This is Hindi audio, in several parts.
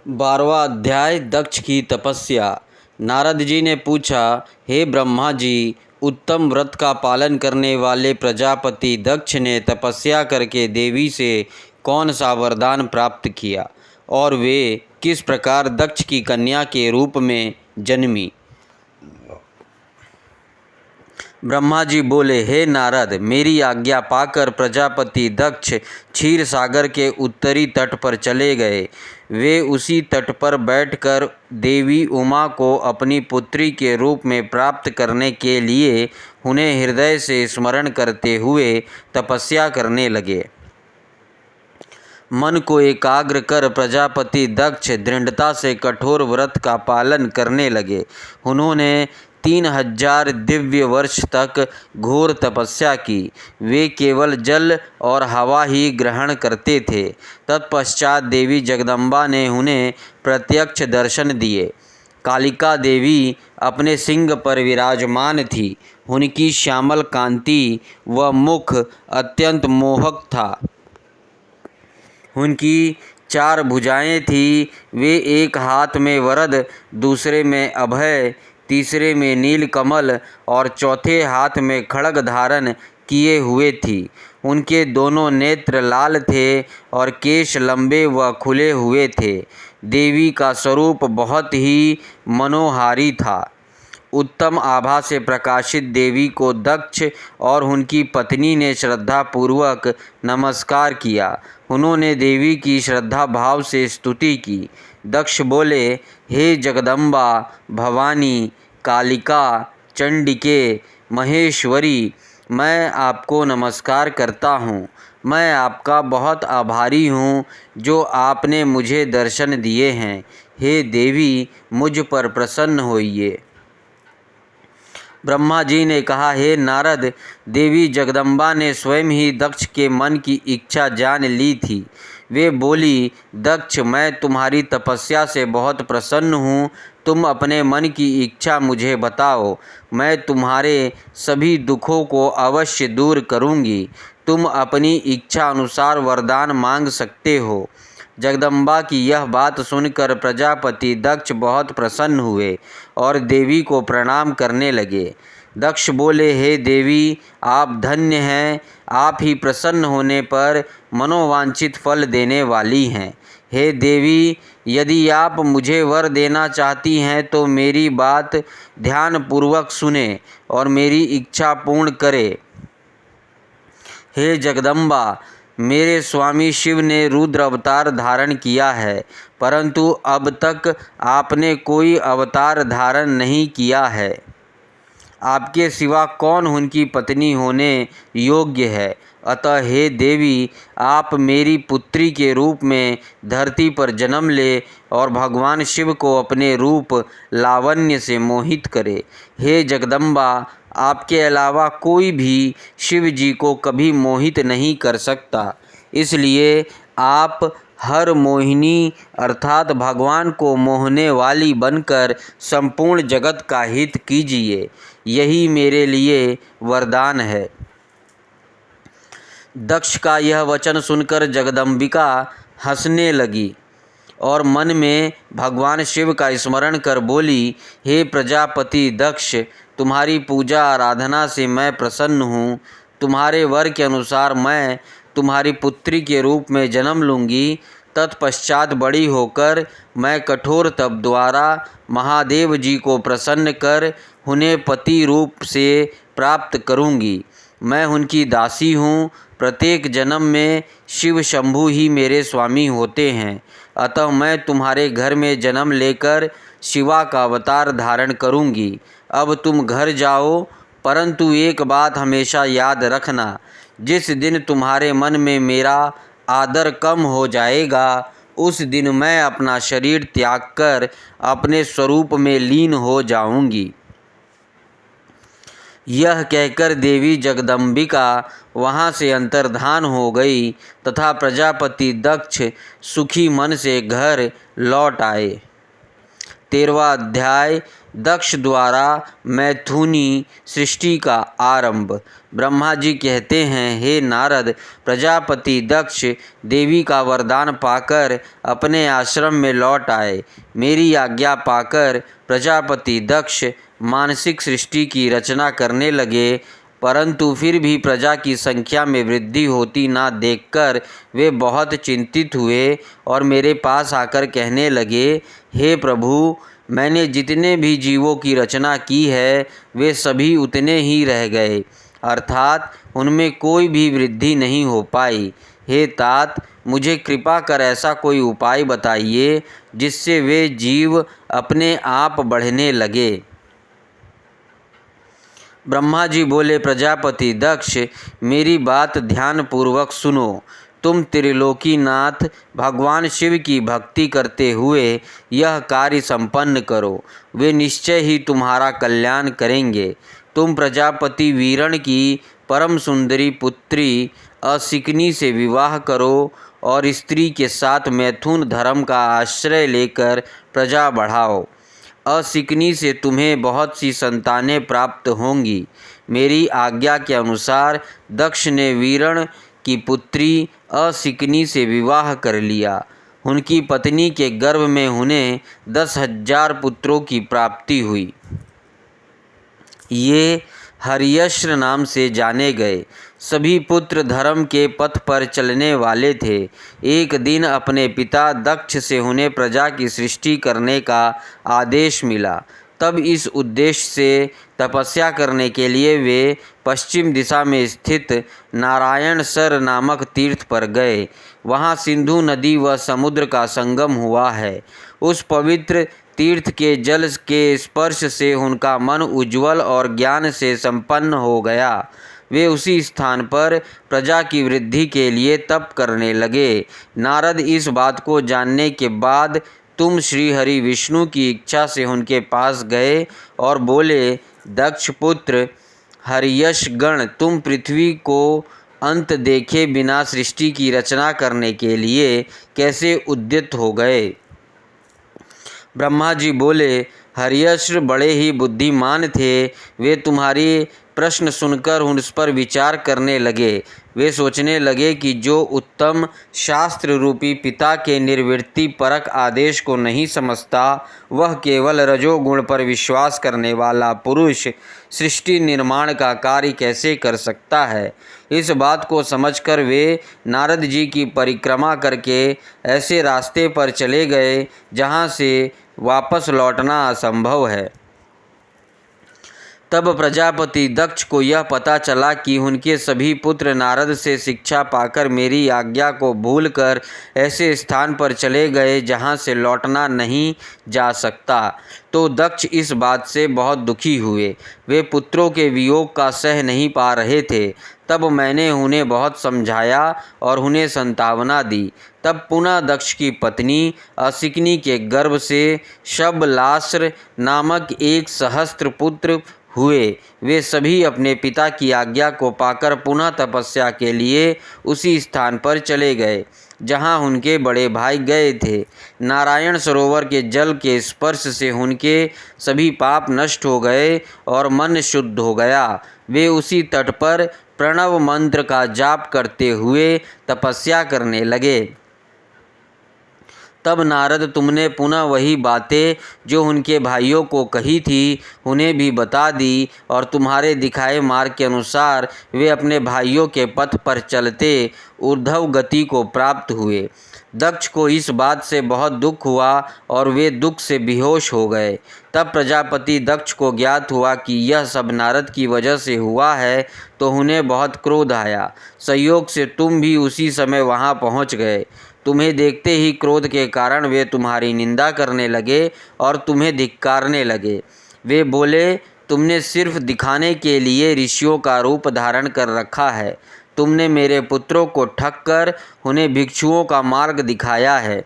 12वां अध्याय दक्ष की तपस्या। नारद जी ने पूछा, हे ब्रह्मा जी, उत्तम व्रत का पालन करने वाले प्रजापति दक्ष ने तपस्या करके देवी से कौन सा वरदान प्राप्त किया और वे किस प्रकार दक्ष की कन्या के रूप में जन्मी। ब्रह्मा जी बोले, हे नारद, मेरी आज्ञा पाकर प्रजापति दक्ष क्षीर सागर के उत्तरी तट पर चले गए। वे उसी तट पर बैठकर देवी उमा को अपनी पुत्री के रूप में प्राप्त करने के लिए उन्हें हृदय से स्मरण करते हुए तपस्या करने लगे। मन को एकाग्र कर प्रजापति दक्ष दृढ़ता से कठोर व्रत का पालन करने लगे। उन्होंने 3000 दिव्य वर्ष तक घोर तपस्या की। वे केवल जल और हवा ही ग्रहण करते थे। तत्पश्चात देवी जगदम्बा ने उन्हें प्रत्यक्ष दर्शन दिए। कालिका देवी अपने सिंह पर विराजमान थी। उनकी श्यामल कांति व मुख अत्यंत मोहक था। उनकी 4 भुजाएं थीं। वे एक हाथ में वरद, दूसरे में अभय, तीसरे में नीलकमल और चौथे हाथ में खड्ग धारण किए हुए थी। उनके दोनों नेत्र लाल थे और केश लंबे व खुले हुए थे। देवी का स्वरूप बहुत ही मनोहारी था। उत्तम आभा से प्रकाशित देवी को दक्ष और उनकी पत्नी ने श्रद्धापूर्वक नमस्कार किया। उन्होंने देवी की श्रद्धा भाव से स्तुति की। दक्ष बोले, हे जगदम्बा, भवानी, कालिका, चंडिके, महेश्वरी, मैं आपको नमस्कार करता हूँ। मैं आपका बहुत आभारी हूँ जो आपने मुझे दर्शन दिए हैं। हे देवी, मुझ पर प्रसन्न होइए। ब्रह्मा जी ने कहा, हे नारद, देवी जगदम्बा ने स्वयं ही दक्ष के मन की इच्छा जान ली थी। वे बोली, दक्ष, मैं तुम्हारी तपस्या से बहुत प्रसन्न हूँ। तुम अपने मन की इच्छा मुझे बताओ, मैं तुम्हारे सभी दुखों को अवश्य दूर करूँगी। तुम अपनी इच्छा अनुसार वरदान मांग सकते हो। जगदम्बा की यह बात सुनकर प्रजापति दक्ष बहुत प्रसन्न हुए और देवी को प्रणाम करने लगे। दक्ष बोले, हे देवी, आप धन्य हैं। आप ही प्रसन्न होने पर मनोवांछित फल देने वाली हैं। हे देवी, यदि आप मुझे वर देना चाहती हैं तो मेरी बात ध्यानपूर्वक सुने और मेरी इच्छा पूर्ण करें। हे जगदम्बा, मेरे स्वामी शिव ने रुद्र अवतार धारण किया है, परंतु अब तक आपने कोई अवतार धारण नहीं किया है। आपके सिवा कौन उनकी पत्नी होने योग्य है। अतः हे देवी, आप मेरी पुत्री के रूप में धरती पर जन्म ले और भगवान शिव को अपने रूप लावण्य से मोहित करे। हे जगदम्बा, आपके अलावा कोई भी शिव जी को कभी मोहित नहीं कर सकता। इसलिए आप हर मोहिनी अर्थात भगवान को मोहने वाली बनकर संपूर्ण जगत का हित कीजिए। यही मेरे लिए वरदान है। दक्ष का यह वचन सुनकर जगदम्बिका हंसने लगी और मन में भगवान शिव का स्मरण कर बोली, हे प्रजापति दक्ष, तुम्हारी पूजा आराधना से मैं प्रसन्न हूँ। तुम्हारे वर के अनुसार मैं तुम्हारी पुत्री के रूप में जन्म लूँगी। तत्पश्चात बड़ी होकर मैं कठोर तप द्वारा महादेव जी को प्रसन्न कर उन्हें पति रूप से प्राप्त करूँगी। मैं उनकी दासी हूँ। प्रत्येक जन्म में शिव शंभु ही मेरे स्वामी होते हैं। अतः मैं तुम्हारे घर में जन्म लेकर शिवा का अवतार धारण करूँगी। अब तुम घर जाओ, परंतु एक बात हमेशा याद रखना, जिस दिन तुम्हारे मन में मेरा आदर कम हो जाएगा, उस दिन मैं अपना शरीर त्याग कर अपने स्वरूप में लीन हो जाऊंगी। यह कहकर देवी जगदम्बिका वहाँ से अंतर्धान हो गई तथा प्रजापति दक्ष सुखी मन से घर लौट आए। 13वां अध्याय दक्ष द्वारा मैथुनी सृष्टि का आरंभ। ब्रह्मा जी कहते हैं, हे नारद, प्रजापति दक्ष देवी का वरदान पाकर अपने आश्रम में लौट आए। मेरी आज्ञा पाकर प्रजापति दक्ष मानसिक सृष्टि की रचना करने लगे, परंतु फिर भी प्रजा की संख्या में वृद्धि होती ना देखकर वे बहुत चिंतित हुए और मेरे पास आकर कहने लगे, हे प्रभु, मैंने जितने भी जीवों की रचना की है वे सभी उतने ही रह गए, अर्थात उनमें कोई भी वृद्धि नहीं हो पाई। हे तात, मुझे कृपा कर ऐसा कोई उपाय बताइए जिससे वे जीव अपने आप बढ़ने लगे। ब्रह्मा जी बोले, प्रजापति दक्ष, मेरी बात ध्यानपूर्वक सुनो। तुम त्रिलोकीनाथ भगवान शिव की भक्ति करते हुए यह कार्य संपन्न करो, वे निश्चय ही तुम्हारा कल्याण करेंगे। तुम प्रजापति वीरण की परम सुंदरी पुत्री असिकनी से विवाह करो और स्त्री के साथ मैथुन धर्म का आश्रय लेकर प्रजा बढ़ाओ। असिकनी से तुम्हें बहुत सी संतानें प्राप्त होंगी। मेरी आज्ञा के अनुसार दक्ष ने वीरण की पुत्री असिकनी से विवाह कर लिया। उनकी पत्नी के गर्भ में उन्हें 10,000 पुत्रों की प्राप्ति हुई। ये हरियश्र नाम से जाने गए। सभी पुत्र धर्म के पथ पर चलने वाले थे। एक दिन अपने पिता दक्ष से उन्हें प्रजा की सृष्टि करने का आदेश मिला। तब इस उद्देश्य से तपस्या करने के लिए वे पश्चिम दिशा में स्थित नारायण सर नामक तीर्थ पर गए। वहाँ सिंधु नदी व समुद्र का संगम हुआ है। उस पवित्र तीर्थ के जल के स्पर्श से उनका मन उज्ज्वल और ज्ञान से संपन्न हो गया। वे उसी स्थान पर प्रजा की वृद्धि के लिए तप करने लगे। नारद इस बात को जानने के बाद तुम श्री हरि विष्णु की इच्छा से उनके पास गए और बोले, दक्ष पुत्र हरियश गण, तुम पृथ्वी को अंत देखे बिना सृष्टि की रचना करने के लिए कैसे उद्यत हो गए। ब्रह्मा जी बोले, हरियश्र बड़े ही बुद्धिमान थे। वे तुम्हारी प्रश्न सुनकर उस पर विचार करने लगे। वे सोचने लगे कि जो उत्तम शास्त्र रूपी पिता के निर्वृत्ति परक आदेश को नहीं समझता, वह केवल रजोगुण पर विश्वास करने वाला पुरुष सृष्टि निर्माण का कार्य कैसे कर सकता है। इस बात को समझकर वे नारद जी की परिक्रमा करके ऐसे रास्ते पर चले गए जहाँ से वापस लौटना असंभव है। तब प्रजापति दक्ष को यह पता चला कि उनके सभी पुत्र नारद से शिक्षा पाकर मेरी आज्ञा को भूलकर ऐसे स्थान पर चले गए जहाँ से लौटना नहीं जा सकता। तो दक्ष इस बात से बहुत दुखी हुए। वे पुत्रों के वियोग का सह नहीं पा रहे थे। तब मैंने उन्हें बहुत समझाया और उन्हें संतावना दी। तब पुनः दक्ष की पत्नी असिकनी के गर्भ से शबलास्र नामक एक सहस्त्र पुत्र हुए। वे सभी अपने पिता की आज्ञा को पाकर पुनः तपस्या के लिए उसी स्थान पर चले गए जहाँ उनके बड़े भाई गए थे। नारायण सरोवर के जल के स्पर्श से उनके सभी पाप नष्ट हो गए और मन शुद्ध हो गया। वे उसी तट पर प्रणव मंत्र का जाप करते हुए तपस्या करने लगे। तब नारद, तुमने पुनः वही बातें जो उनके भाइयों को कही थी उन्हें भी बता दी और तुम्हारे दिखाए मार्ग के अनुसार वे अपने भाइयों के पथ पर चलते ऊर्ध्व गति को प्राप्त हुए। दक्ष को इस बात से बहुत दुख हुआ और वे दुख से बेहोश हो गए। तब प्रजापति दक्ष को ज्ञात हुआ कि यह सब नारद की वजह से हुआ है, तो उन्हें बहुत क्रोध आया। संयोग से तुम भी उसी समय वहाँ पहुँच गए। तुम्हें देखते ही क्रोध के कारण वे तुम्हारी निंदा करने लगे और तुम्हें धिक्कारने लगे। वे बोले, तुमने सिर्फ दिखाने के लिए ऋषियों का रूप धारण कर रखा है। तुमने मेरे पुत्रों को ठग कर उन्हें भिक्षुओं का मार्ग दिखाया है।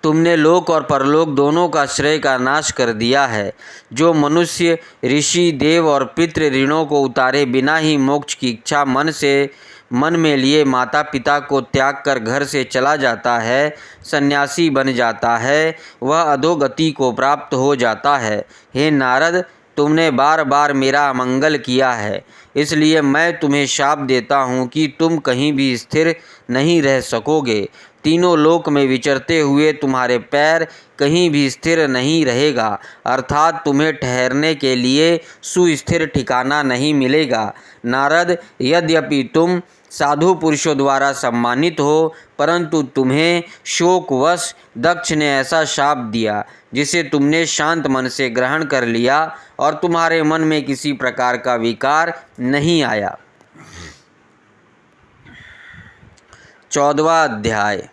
तुमने लोक और परलोक दोनों का श्रेय का नाश कर दिया है। जो मनुष्य ऋषि देव और पितृ ऋणों को उतारे बिना ही मोक्ष की इच्छा मन से मन में लिए माता पिता को त्याग कर घर से चला जाता है, सन्यासी बन जाता है, वह अधोगति को प्राप्त हो जाता है। हे नारद, तुमने बार बार मेरा अमंगल किया है, इसलिए मैं तुम्हें शाप देता हूँ कि तुम कहीं भी स्थिर नहीं रह सकोगे। तीनों लोक में विचरते हुए तुम्हारे पैर कहीं भी स्थिर नहीं रहेगा, अर्थात तुम्हें ठहरने के लिए सुस्थिर ठिकाना नहीं मिलेगा। नारद, यद्यपि तुम साधु पुरुषों द्वारा सम्मानित हो, परंतु तुम्हें शोकवश दक्ष ने ऐसा शाप दिया जिसे तुमने शांत मन से ग्रहण कर लिया और तुम्हारे मन में किसी प्रकार का विकार नहीं आया। 14वां अध्याय।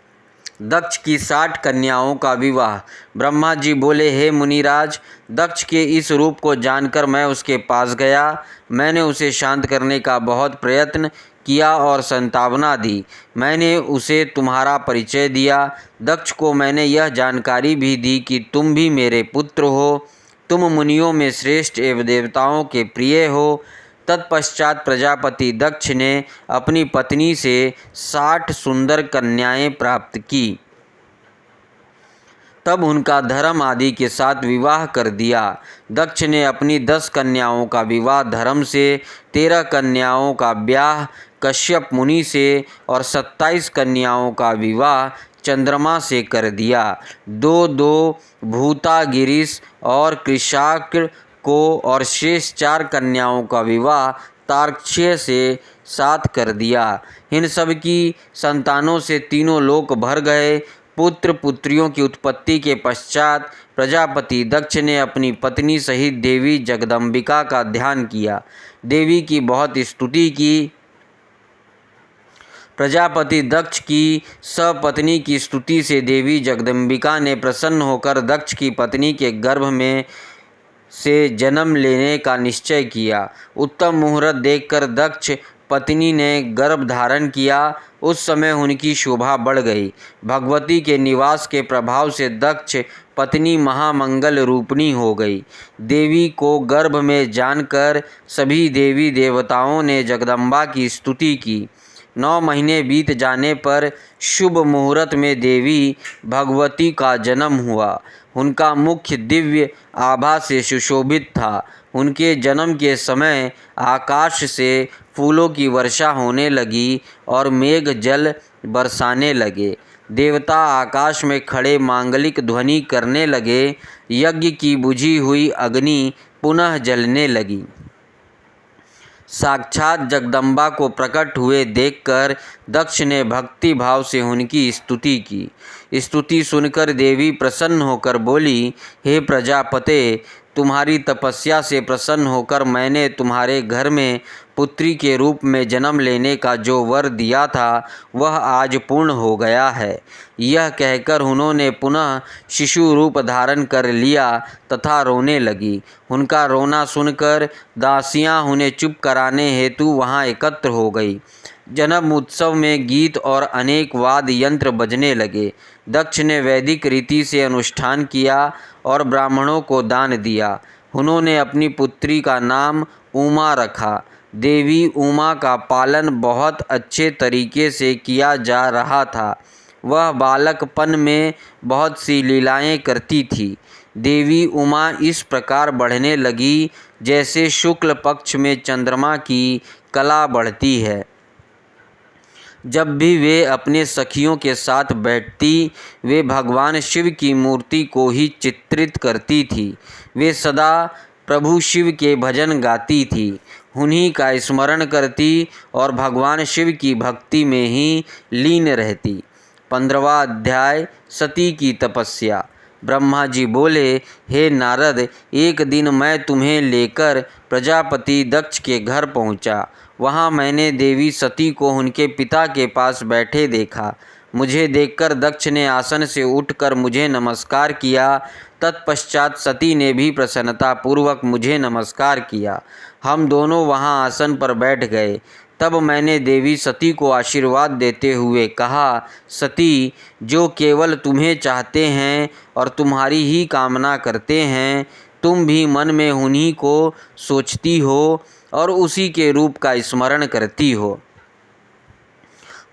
दक्ष की 60 कन्याओं का विवाह। ब्रह्मा जी बोले, हे मुनिराज, दक्ष के इस रूप को जानकर मैं उसके पास गया। मैंने उसे शांत करने का बहुत प्रयत्न किया और संतावना दी। मैंने उसे तुम्हारा परिचय दिया। दक्ष को मैंने यह जानकारी भी दी कि तुम भी मेरे पुत्र हो, तुम मुनियों में श्रेष्ठ एवं देवताओं के प्रिय हो। तत्पश्चात प्रजापति दक्ष ने अपनी पत्नी से 60 सुंदर कन्याएं प्राप्त की। तब उनका धर्म आदि के साथ विवाह कर दिया। दक्ष ने अपनी 10 कन्याओं का विवाह धर्म से, 13 कन्याओं का ब्याह कश्यप मुनि से और 27 कन्याओं का विवाह चंद्रमा से कर दिया। 2 भूतागिरीश और कृशाक्र को और शेष 4 कन्याओं का विवाह तार्क्ष्य से साथ कर दिया। इन सब की संतानों से तीनों लोक भर गए। पुत्र पुत्रियों की उत्पत्ति के पश्चात प्रजापति दक्ष ने अपनी पत्नी सहित देवी जगदम्बिका का ध्यान किया, देवी की बहुत स्तुति की। प्रजापति दक्ष की सपत्नी की स्तुति से देवी जगदम्बिका ने प्रसन्न होकर दक्ष की पत्नी के गर्भ में से जन्म लेने का निश्चय किया। उत्तम मुहूर्त देखकर दक्ष पत्नी ने गर्भ धारण किया। उस समय उनकी शोभा बढ़ गई। भगवती के निवास के प्रभाव से दक्ष पत्नी महामंगल रूपिणी हो गई। देवी को गर्भ में जानकर सभी देवी देवताओं ने जगदम्बा की स्तुति की। 9 महीने बीत जाने पर शुभ मुहूर्त में देवी भगवती का जन्म हुआ। उनका मुख्य दिव्य आभा से सुशोभित था। उनके जन्म के समय आकाश से फूलों की वर्षा होने लगी और मेघ जल बरसाने लगे। देवता आकाश में खड़े मांगलिक ध्वनि करने लगे। यज्ञ की बुझी हुई अग्नि पुनः जलने लगी। साक्षात जगदम्बा को प्रकट हुए देखकर दक्ष ने भक्ति भाव से उनकी स्तुति की। स्तुति सुनकर देवी प्रसन्न होकर बोली, हे प्रजापते, तुम्हारी तपस्या से प्रसन्न होकर मैंने तुम्हारे घर में पुत्री के रूप में जन्म लेने का जो वर दिया था वह आज पूर्ण हो गया है। यह कहकर उन्होंने पुनः शिशु रूप धारण कर लिया तथा रोने लगी। उनका रोना सुनकर दासियां उन्हें चुप कराने हेतु वहां एकत्र हो गई। जन्म उत्सव में गीत और अनेक वाद यंत्र बजने लगे। दक्ष ने वैदिक रीति से अनुष्ठान किया और ब्राह्मणों को दान दिया। उन्होंने अपनी पुत्री का नाम उमा रखा। देवी उमा का पालन बहुत अच्छे तरीके से किया जा रहा था। वह बालकपन में बहुत सी लीलाएं करती थी। देवी उमा इस प्रकार बढ़ने लगी जैसे शुक्ल पक्ष में चंद्रमा की कला बढ़ती है। जब भी वे अपने सखियों के साथ बैठती, वे भगवान शिव की मूर्ति को ही चित्रित करती थी। वे सदा प्रभु शिव के भजन गाती थी, उन्हीं का स्मरण करती और भगवान शिव की भक्ति में ही लीन रहती। 15वां अध्याय। सती की तपस्या। ब्रह्मा जी बोले, हे नारद, एक दिन मैं तुम्हें लेकर प्रजापति दक्ष के घर पहुंचा। वहां मैंने देवी सती को उनके पिता के पास बैठे देखा। मुझे देखकर दक्ष ने आसन से उठकर मुझे नमस्कार किया। तत्पश्चात सती ने भी प्रसन्नतापूर्वक मुझे नमस्कार किया। हम दोनों वहां आसन पर बैठ गए। तब मैंने देवी सती को आशीर्वाद देते हुए कहा, सती, जो केवल तुम्हें चाहते हैं और तुम्हारी ही कामना करते हैं, तुम भी मन में उन्हीं को सोचती हो और उसी के रूप का स्मरण करती हो।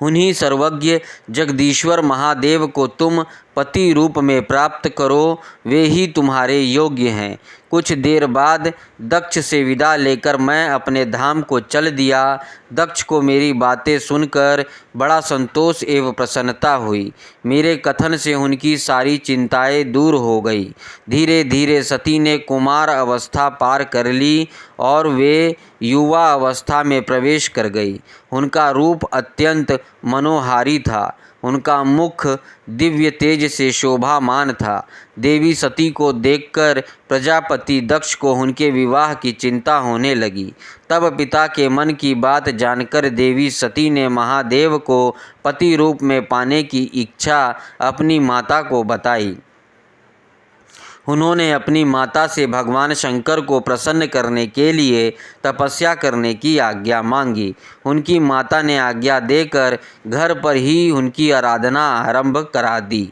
उन्हीं सर्वज्ञ जगदीश्वर महादेव को तुम पति रूप में प्राप्त करो, वे ही तुम्हारे योग्य हैं। कुछ देर बाद दक्ष से विदा लेकर मैं अपने धाम को चल दिया। दक्ष को मेरी बातें सुनकर बड़ा संतोष एवं प्रसन्नता हुई। मेरे कथन से उनकी सारी चिंताएं दूर हो गई। धीरे धीरे सती ने कुमार अवस्था पार कर ली और वे युवा अवस्था में प्रवेश कर गई। उनका रूप अत्यंत मनोहारी था। उनका मुख दिव्य तेज से शोभामान था। देवी सती को देखकर प्रजापति दक्ष को उनके विवाह की चिंता होने लगी। तब पिता के मन की बात जानकर देवी सती ने महादेव को पति रूप में पाने की इच्छा अपनी माता को बताई। उन्होंने अपनी माता से भगवान शंकर को प्रसन्न करने के लिए तपस्या करने की आज्ञा मांगी। उनकी माता ने आज्ञा देकर घर पर ही उनकी आराधना आरंभ करा दी।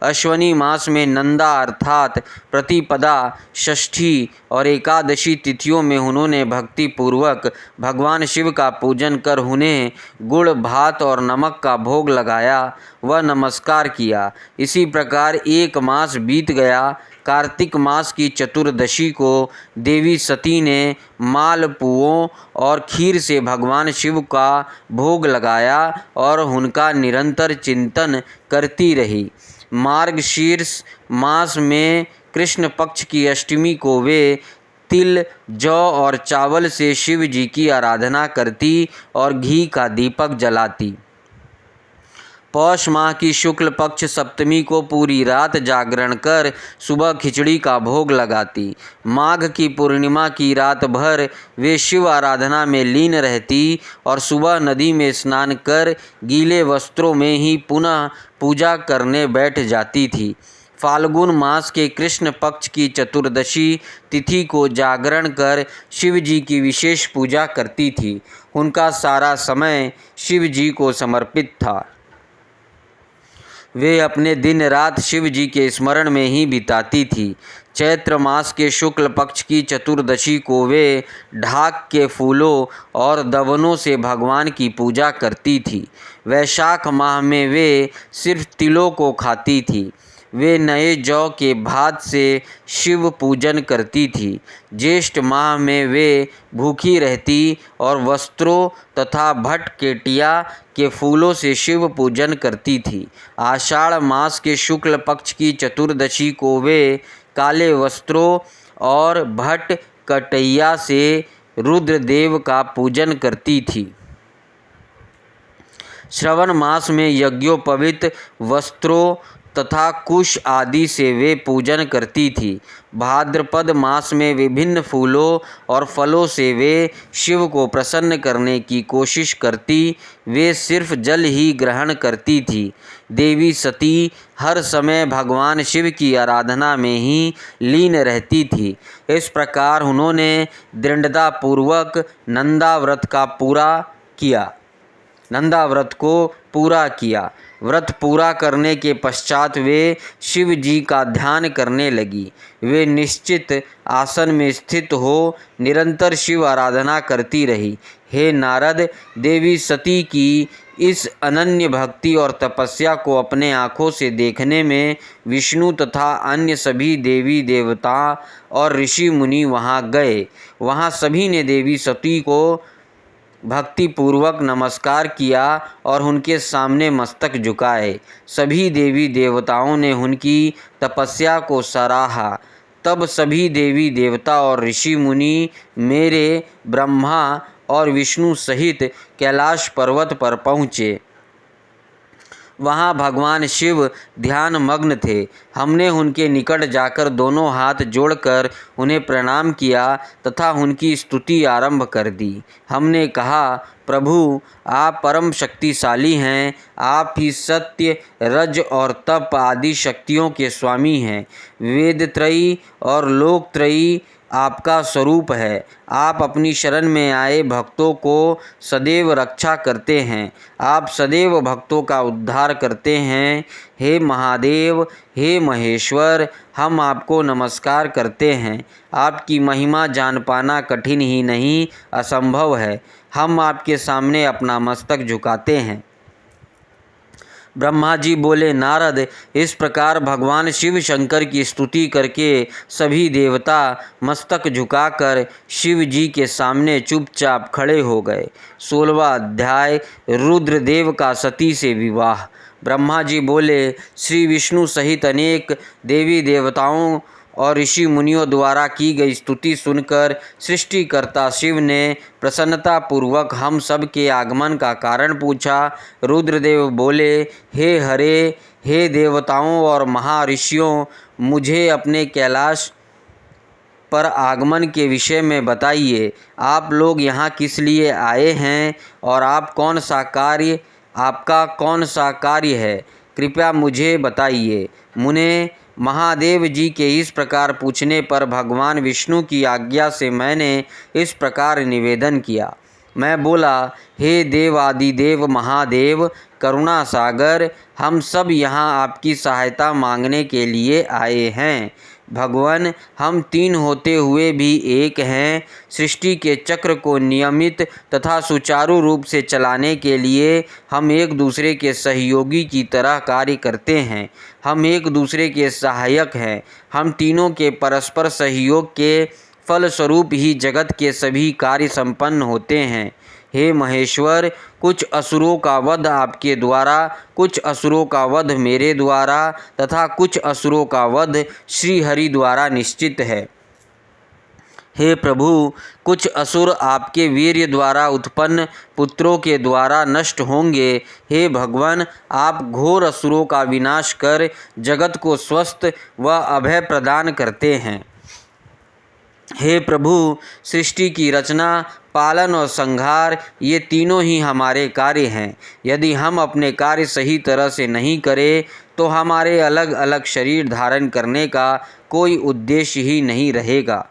अश्वनी मास में नंदा अर्थात प्रतिपदा, षष्ठी और एकादशी तिथियों में उन्होंने भक्ति पूर्वक भगवान शिव का पूजन कर उन्हें गुड़, भात और नमक का भोग लगाया व नमस्कार किया। इसी प्रकार एक मास बीत गया। कार्तिक मास की चतुर्दशी को देवी सती ने मालपुओं और खीर से भगवान शिव का भोग लगाया और उनका निरंतर चिंतन करती रही। मार्गशीर्ष मास में कृष्ण पक्ष की अष्टमी को वे तिल, जौ और चावल से शिव जी की आराधना करती और घी का दीपक जलाती। पौष माह की शुक्ल पक्ष सप्तमी को पूरी रात जागरण कर सुबह खिचड़ी का भोग लगाती। माघ की पूर्णिमा की रात भर वे शिव आराधना में लीन रहती और सुबह नदी में स्नान कर गीले वस्त्रों में ही पुनः पूजा करने बैठ जाती थी। फाल्गुन मास के कृष्ण पक्ष की चतुर्दशी तिथि को जागरण कर शिव जी की विशेष पूजा करती थी। उनका सारा समय शिव जी को समर्पित था। वे अपने दिन रात शिव जी के स्मरण में ही बिताती थी। चैत्र मास के शुक्ल पक्ष की चतुर्दशी को वे ढाक के फूलों और दवनों से भगवान की पूजा करती थी। वैशाख माह में वे सिर्फ तिलों को खाती थी। वे नए जौ के भात से शिव पूजन करती थी। ज्येष्ठ माह में वे भूखी रहती और वस्त्रों तथा भट केटिया के फूलों से शिव पूजन करती थी। आषाढ़ मास के शुक्ल पक्ष की चतुर्दशी को वे काले वस्त्रों और भट कटैया से रुद्रदेव का पूजन करती थी। श्रवण मास में यज्ञोपवीत वस्त्रों तथा कुश आदि से वे पूजन करती थी। भाद्रपद मास में विभिन्न फूलों और फलों से वे शिव को प्रसन्न करने की कोशिश करती। वे सिर्फ जल ही ग्रहण करती थी। देवी सती हर समय भगवान शिव की आराधना में ही लीन रहती थी। इस प्रकार उन्होंने दृढ़तापूर्वक नंदा व्रत को पूरा किया। व्रत पूरा करने के पश्चात वे शिव जी का ध्यान करने लगी। वे निश्चित आसन में स्थित हो निरंतर शिव आराधना करती रही। हे नारद, देवी सती की इस अनन्य भक्ति और तपस्या को अपने आँखों से देखने में विष्णु तथा अन्य सभी देवी देवता और ऋषि मुनि वहाँ गए। वहाँ सभी ने देवी सती को भक्तिपूर्वक नमस्कार किया और उनके सामने मस्तक झुकाए। सभी देवी देवताओं ने उनकी तपस्या को सराहा। तब सभी देवी देवता और ऋषि मुनि मेरे ब्रह्मा और विष्णु सहित कैलाश पर्वत पर पहुँचे। वहाँ भगवान शिव ध्यान मग्न थे। हमने उनके निकट जाकर दोनों हाथ जोड़कर उन्हें प्रणाम किया तथा उनकी स्तुति आरंभ कर दी। हमने कहा, प्रभु, आप परम शक्तिशाली हैं। आप ही सत्य, रज और तप आदि शक्तियों के स्वामी हैं। वेदत्रयी और लोकत्रयी आपका स्वरूप है। आप अपनी शरण में आए भक्तों को सदैव रक्षा करते हैं। आप सदैव भक्तों का उद्धार करते हैं। हे महादेव, हे महेश्वर, हम आपको नमस्कार करते हैं। आपकी महिमा जान पाना कठिन ही नहीं, असंभव है। हम आपके सामने अपना मस्तक झुकाते हैं। ब्रह्मा जी बोले, नारद, इस प्रकार भगवान शिव शंकर की स्तुति करके सभी देवता मस्तक झुकाकर शिव जी के सामने चुपचाप खड़े हो गए। 16वां अध्याय रुद्रदेव का सती से विवाह। ब्रह्मा जी बोले, श्री विष्णु सहित अनेक देवी देवताओं और ऋषि मुनियों द्वारा की गई स्तुति सुनकर सृष्टिकर्ता शिव ने प्रसन्नतापूर्वक हम सब के आगमन का कारण पूछा। रुद्रदेव बोले, हे हरे, हे देवताओं और महर्षियों, मुझे अपने कैलाश पर आगमन के विषय में बताइए। आप लोग यहाँ किस लिए आए हैं और आपका कौन सा कार्य है, कृपया मुझे बताइए। मुने महादेव जी के इस प्रकार पूछने पर भगवान विष्णु की आज्ञा से मैंने इस प्रकार निवेदन किया। मैं बोला, हे देवादिदेव महादेव, करुणा सागर, हम सब यहाँ आपकी सहायता मांगने के लिए आए हैं। भगवान, हम तीन होते हुए भी एक हैं। सृष्टि के चक्र को नियमित तथा सुचारू रूप से चलाने के लिए हम एक दूसरे के सहयोगी की तरह कार्य करते हैं। हम एक दूसरे के सहायक हैं। हम तीनों के परस्पर सहयोग के फलस्वरूप ही जगत के सभी कार्य संपन्न होते हैं। हे महेश्वर, कुछ असुरों का वध आपके द्वारा, कुछ असुरों का वध मेरे द्वारा तथा कुछ असुरों का वध श्री हरि द्वारा निश्चित है। हे प्रभु, कुछ असुर आपके वीर्य द्वारा उत्पन्न पुत्रों के द्वारा नष्ट होंगे। हे भगवान, आप घोर असुरों का विनाश कर जगत को स्वस्थ व अभय प्रदान करते हैं। हे प्रभु, सृष्टि की रचना, पालन और संहार, ये तीनों ही हमारे कार्य हैं। यदि हम अपने कार्य सही तरह से नहीं करें तो हमारे अलग अलग शरीर धारण करने का कोई उद्देश्य ही नहीं रहेगा।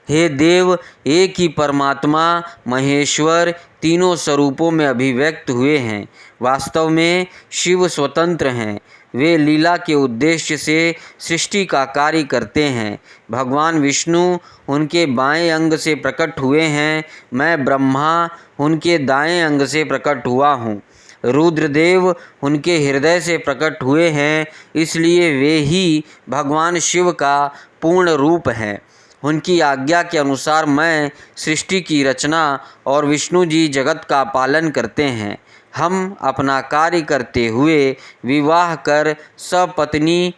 हे देव, एक ही परमात्मा महेश्वर तीनों स्वरूपों में अभिव्यक्त हुए हैं। वास्तव में शिव स्वतंत्र हैं। वे लीला के उद्देश्य से सृष्टि का कार्य करते हैं। भगवान विष्णु उनके बाएं अंग से प्रकट हुए हैं। मैं ब्रह्मा उनके दाएं अंग से प्रकट हुआ हूँ। रुद्रदेव उनके हृदय से प्रकट हुए हैं, इसलिए वे ही भगवान शिव का पूर्ण रूप हैं। उनकी आज्ञा के अनुसार मैं सृष्टि की रचना और विष्णु जी जगत का पालन करते हैं। हम अपना कार्य करते हुए विवाह कर सपत्नी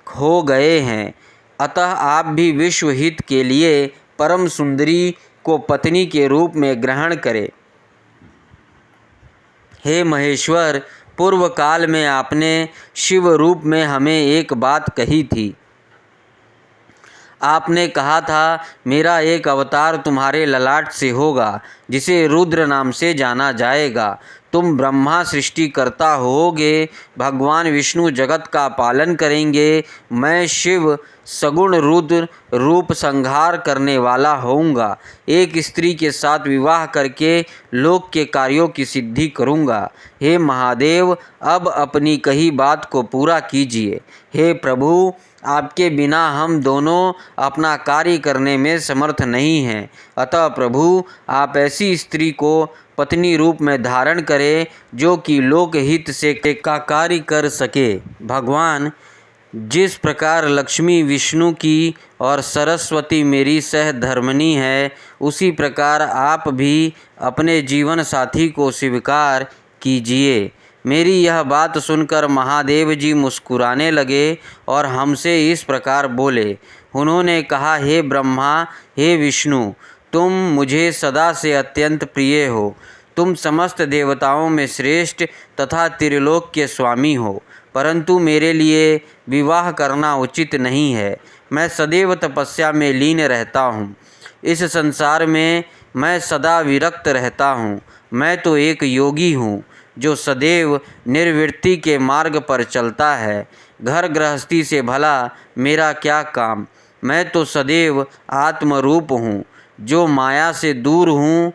हो गए हैं। अतः आप भी विश्व हित के लिए परम सुंदरी को पत्नी के रूप में ग्रहण करें। हे महेश्वर, पूर्व काल में आपने शिव रूप में हमें एक बात कही थी। आपने कहा था, मेरा एक अवतार तुम्हारे ललाट से होगा जिसे रुद्र नाम से जाना जाएगा। तुम ब्रह्मा सृष्टिकर्ता होगे, भगवान विष्णु जगत का पालन करेंगे। मैं शिव सगुण रुद्र रूप संहार करने वाला होऊंगा। एक स्त्री के साथ विवाह करके लोक के कार्यों की सिद्धि करूंगा। हे महादेव, अब अपनी कही बात को पूरा कीजिए। हे प्रभु, आपके बिना हम दोनों अपना कार्य करने में समर्थ नहीं हैं। अतः प्रभु, आप ऐसी स्त्री को पत्नी रूप में धारण करें जो कि लोकहित से का कार्य कर सके। भगवान, जिस प्रकार लक्ष्मी विष्णु की और सरस्वती मेरी सहधर्मिणी है, उसी प्रकार आप भी अपने जीवन साथी को स्वीकार कीजिए। मेरी यह बात सुनकर महादेव जी मुस्कुराने लगे और हमसे इस प्रकार बोले। उन्होंने कहा, हे ब्रह्मा, हे विष्णु, तुम मुझे सदा से अत्यंत प्रिय हो। तुम समस्त देवताओं में श्रेष्ठ तथा त्रिलोक के स्वामी हो, परंतु मेरे लिए विवाह करना उचित नहीं है। मैं सदैव तपस्या में लीन रहता हूँ। इस संसार में मैं सदा विरक्त रहता हूँ। मैं तो एक योगी हूँ जो सदैव निर्वृत्ति के मार्ग पर चलता है। घर गृहस्थी से भला मेरा क्या काम। मैं तो सदैव आत्मरूप हूँ, जो माया से दूर हूँ,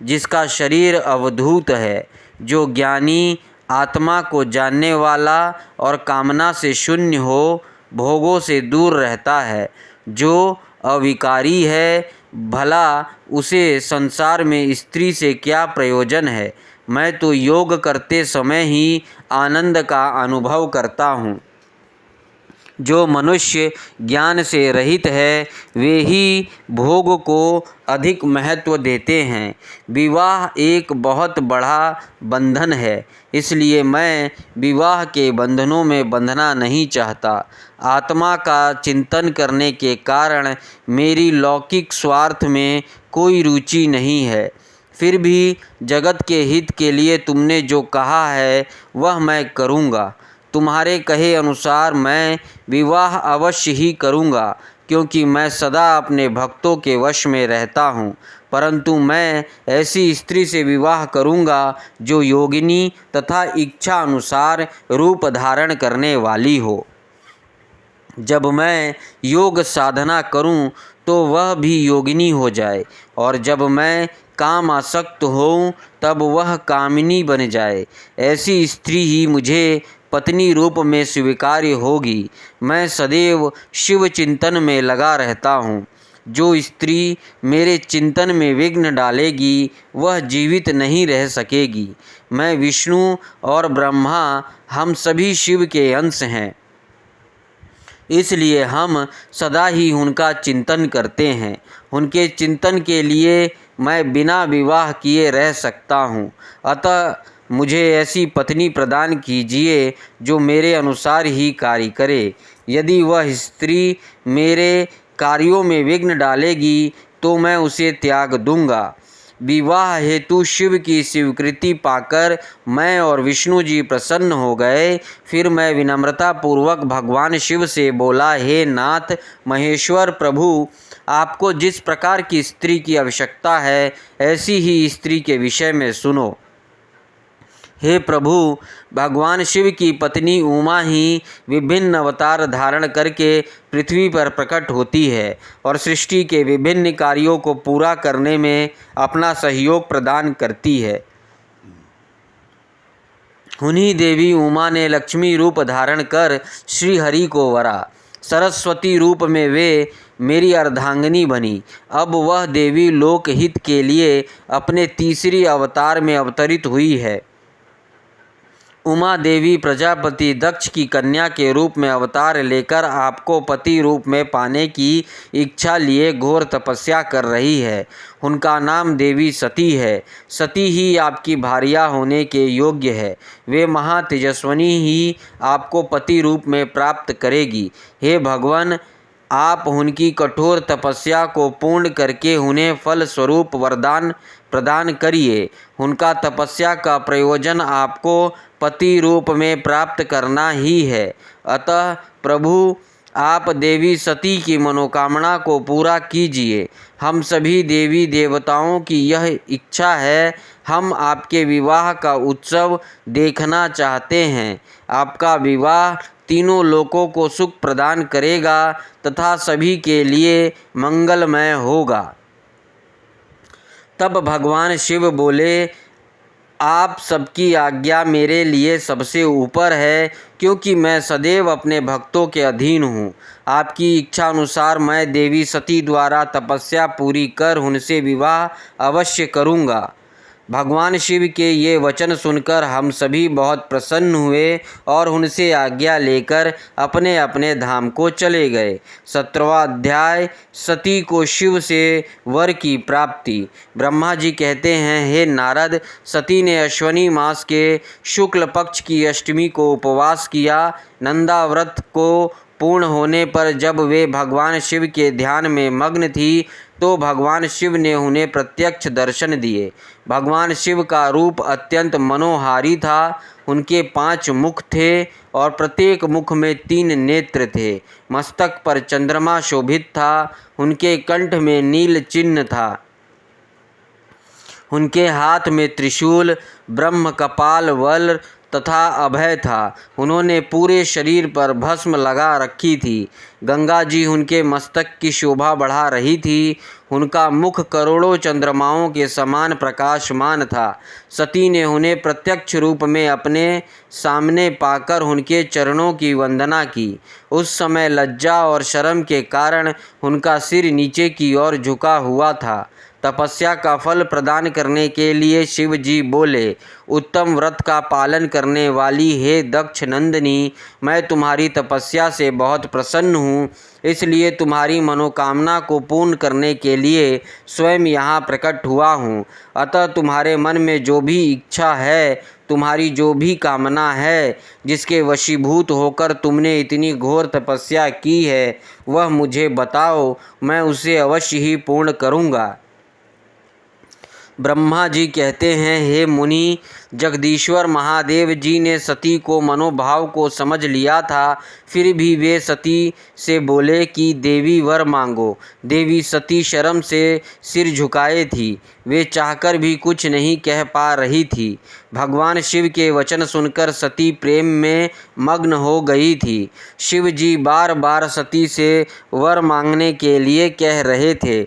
जिसका शरीर अवधूत है, जो ज्ञानी, आत्मा को जानने वाला और कामना से शून्य हो, भोगों से दूर रहता है, जो अविकारी है। भला उसे संसार में स्त्री से क्या प्रयोजन है। मैं तो योग करते समय ही आनंद का अनुभव करता हूँ। जो मनुष्य ज्ञान से रहित है वे ही भोग को अधिक महत्व देते हैं। विवाह एक बहुत बड़ा बंधन है, इसलिए मैं विवाह के बंधनों में बंधना नहीं चाहता। आत्मा का चिंतन करने के कारण मेरी लौकिक स्वार्थ में कोई रुचि नहीं है। फिर भी जगत के हित के लिए तुमने जो कहा है वह मैं करूँगा। तुम्हारे कहे अनुसार मैं विवाह अवश्य ही करूँगा, क्योंकि मैं सदा अपने भक्तों के वश में रहता हूँ। परंतु मैं ऐसी स्त्री से विवाह करूँगा जो योगिनी तथा इच्छा अनुसार रूप धारण करने वाली हो। जब मैं योग साधना करूं तो वह भी योगिनी हो जाए, और जब मैं काम आसक्त होऊं तब वह कामिनी बन जाए। ऐसी स्त्री ही मुझे पत्नी रूप में स्वीकार्य होगी। मैं सदैव शिव चिंतन में लगा रहता हूँ। जो स्त्री मेरे चिंतन में विघ्न डालेगी वह जीवित नहीं रह सकेगी। मैं विष्णु और ब्रह्मा हम सभी शिव के अंश हैं, इसलिए हम सदा ही उनका चिंतन करते हैं। उनके चिंतन के लिए मैं बिना विवाह किए रह सकता हूँ। अतः मुझे ऐसी पत्नी प्रदान कीजिए जो मेरे अनुसार ही कार्य करे। यदि वह स्त्री मेरे कार्यों में विघ्न डालेगी तो मैं उसे त्याग दूंगा। विवाह हेतु शिव की स्वीकृति पाकर मैं और विष्णु जी प्रसन्न हो गए। फिर मैं विनम्रता पूर्वक भगवान शिव से बोला, हे नाथ महेश्वर प्रभु, आपको जिस प्रकार की स्त्री की आवश्यकता है ऐसी ही स्त्री के विषय में सुनो। हे प्रभु, भगवान शिव की पत्नी उमा ही विभिन्न अवतार धारण करके पृथ्वी पर प्रकट होती है और सृष्टि के विभिन्न कार्यों को पूरा करने में अपना सहयोग प्रदान करती है। उन्हीं देवी उमा ने लक्ष्मी रूप धारण कर श्री हरि को वरा। सरस्वती रूप में वे मेरी अर्धांगिनी बनी। अब वह देवी लोकहित के लिए अपने तीसरी अवतार में अवतरित हुई है। उमा देवी प्रजापति दक्ष की कन्या के रूप में अवतार लेकर आपको पति रूप में पाने की इच्छा लिए घोर तपस्या कर रही है। उनका नाम देवी सती है। सती ही आपकी भार्या होने के योग्य है। वे महातेजस्विनी ही आपको पति रूप में प्राप्त करेगी। हे भगवान, आप उनकी कठोर तपस्या को पूर्ण करके उन्हें फल स्वरूप वरदान प्रदान करिए। उनका तपस्या का प्रयोजन आपको पति रूप में प्राप्त करना ही है। अतः प्रभु, आप देवी सती की मनोकामना को पूरा कीजिए। हम सभी देवी देवताओं की यह इच्छा है। हम आपके विवाह का उत्सव देखना चाहते हैं। आपका विवाह तीनों लोकों को सुख प्रदान करेगा तथा सभी के लिए मंगलमय होगा। तब भगवान शिव बोले, आप सबकी आज्ञा मेरे लिए सबसे ऊपर है, क्योंकि मैं सदैव अपने भक्तों के अधीन हूँ। आपकी इच्छा अनुसार मैं देवी सती द्वारा तपस्या पूरी कर उनसे विवाह अवश्य करूँगा। भगवान शिव के ये वचन सुनकर हम सभी बहुत प्रसन्न हुए और उनसे आज्ञा लेकर अपने अपने धाम को चले गए। 17वां अध्याय, सती को शिव से वर की प्राप्ति। ब्रह्मा जी कहते हैं, हे नारद, सती ने अश्वनी मास के शुक्ल पक्ष की अष्टमी को उपवास किया। नंदा व्रत को पूर्ण होने पर जब वे भगवान शिव के ध्यान में मग्न थी तो भगवान शिव ने उन्हें प्रत्यक्ष दर्शन दिए। भगवान शिव का रूप अत्यंत मनोहारी था। उनके 5 मुख थे और प्रत्येक मुख में 3 नेत्र थे। मस्तक पर चंद्रमा शोभित था। उनके कंठ में नील चिन्ह था। उनके हाथ में त्रिशूल, ब्रह्म कपाल वल तथा अभय था। उन्होंने पूरे शरीर पर भस्म लगा रखी थी। गंगा जी उनके मस्तक की शोभा बढ़ा रही थी। उनका मुख करोड़ों चंद्रमाओं के समान प्रकाशमान था। सती ने उन्हें प्रत्यक्ष रूप में अपने सामने पाकर उनके चरणों की वंदना की। उस समय लज्जा और शर्म के कारण उनका सिर नीचे की ओर झुका हुआ था तपस्या का फल प्रदान करने के लिए शिव जी बोले, उत्तम व्रत का पालन करने वाली हे दक्ष नंदिनी, मैं तुम्हारी तपस्या से बहुत प्रसन्न हूँ, इसलिए तुम्हारी मनोकामना को पूर्ण करने के लिए स्वयं यहाँ प्रकट हुआ हूँ। अतः तुम्हारे मन में जो भी इच्छा है, तुम्हारी जो भी कामना है, जिसके वशीभूत होकर तुमने इतनी घोर तपस्या की है, वह मुझे बताओ, मैं उसे अवश्य ही पूर्ण करूँगा। ब्रह्मा जी कहते हैं, हे मुनि, जगदीश्वर महादेव जी ने सती को मनोभाव को समझ लिया था, फिर भी वे सती से बोले कि देवी वर मांगो। देवी सती शर्म से सिर झुकाए थी, वे चाहकर भी कुछ नहीं कह पा रही थी। भगवान शिव के वचन सुनकर सती प्रेम में मग्न हो गई थी। शिव जी बार बार सती से वर मांगने के लिए कह रहे थे।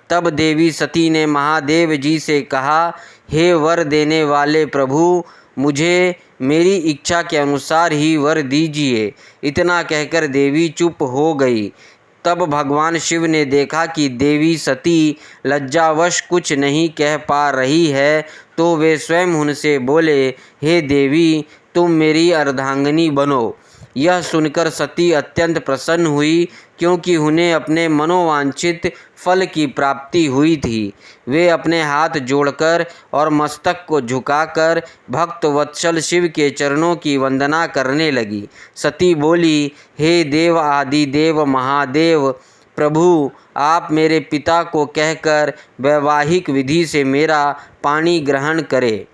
तब देवी सती ने महादेव जी से कहा, हे वर देने वाले प्रभु, मुझे मेरी इच्छा के अनुसार ही वर दीजिए। इतना कहकर देवी चुप हो गई। तब भगवान शिव ने देखा कि देवी सती लज्जावश कुछ नहीं कह पा रही है, तो वे स्वयं उनसे बोले, हे देवी, तुम मेरी अर्धांगिनी बनो। यह सुनकर सती अत्यंत प्रसन्न हुई, क्योंकि उन्हें अपने मनोवांछित फल की प्राप्ति हुई थी। वे अपने हाथ जोड़कर और मस्तक को झुकाकर भक्त वत्सल शिव के चरणों की वंदना करने लगी। सती बोली, हे देव आदि देव महादेव प्रभु, आप मेरे पिता को कहकर वैवाहिक विधि से मेरा पाणी ग्रहण करें।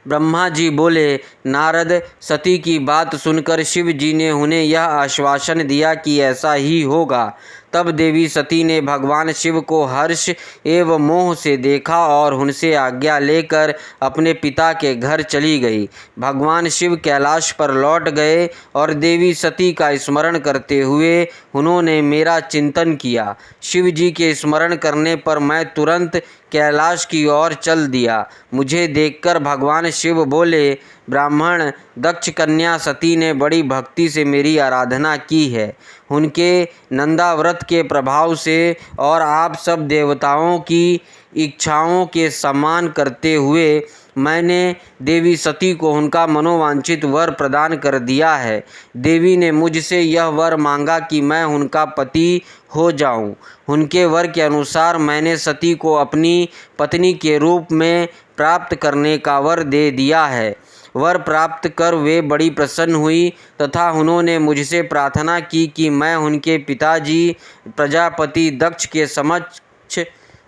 ब्रह्मा जी बोले, नारद, सती की बात सुनकर शिव जी ने उन्हें यह आश्वासन दिया कि ऐसा ही होगा। तब देवी सती ने भगवान शिव को हर्ष एवं मोह से देखा और उनसे आज्ञा लेकर अपने पिता के घर चली गई। भगवान शिव कैलाश पर लौट गए और देवी सती का स्मरण करते हुए उन्होंने मेरा चिंतन किया। शिव जी के स्मरण करने पर मैं तुरंत कैलाश की ओर चल दिया। मुझे देखकर भगवान शिव बोले, ब्राह्मण, दक्ष कन्या सती ने बड़ी भक्ति से मेरी आराधना की है। उनके नंदाव्रत के प्रभाव से और आप सब देवताओं की इच्छाओं के सम्मान करते हुए मैंने देवी सती को उनका मनोवांछित वर प्रदान कर दिया है। देवी ने मुझसे यह वर मांगा कि मैं उनका पति हो जाऊं। उनके वर के अनुसार मैंने सती को अपनी पत्नी के रूप में प्राप्त करने का वर दे दिया है। वर प्राप्त कर वे बड़ी प्रसन्न हुई तथा उन्होंने मुझसे प्रार्थना की कि मैं उनके पिताजी प्रजापति दक्ष के समक्ष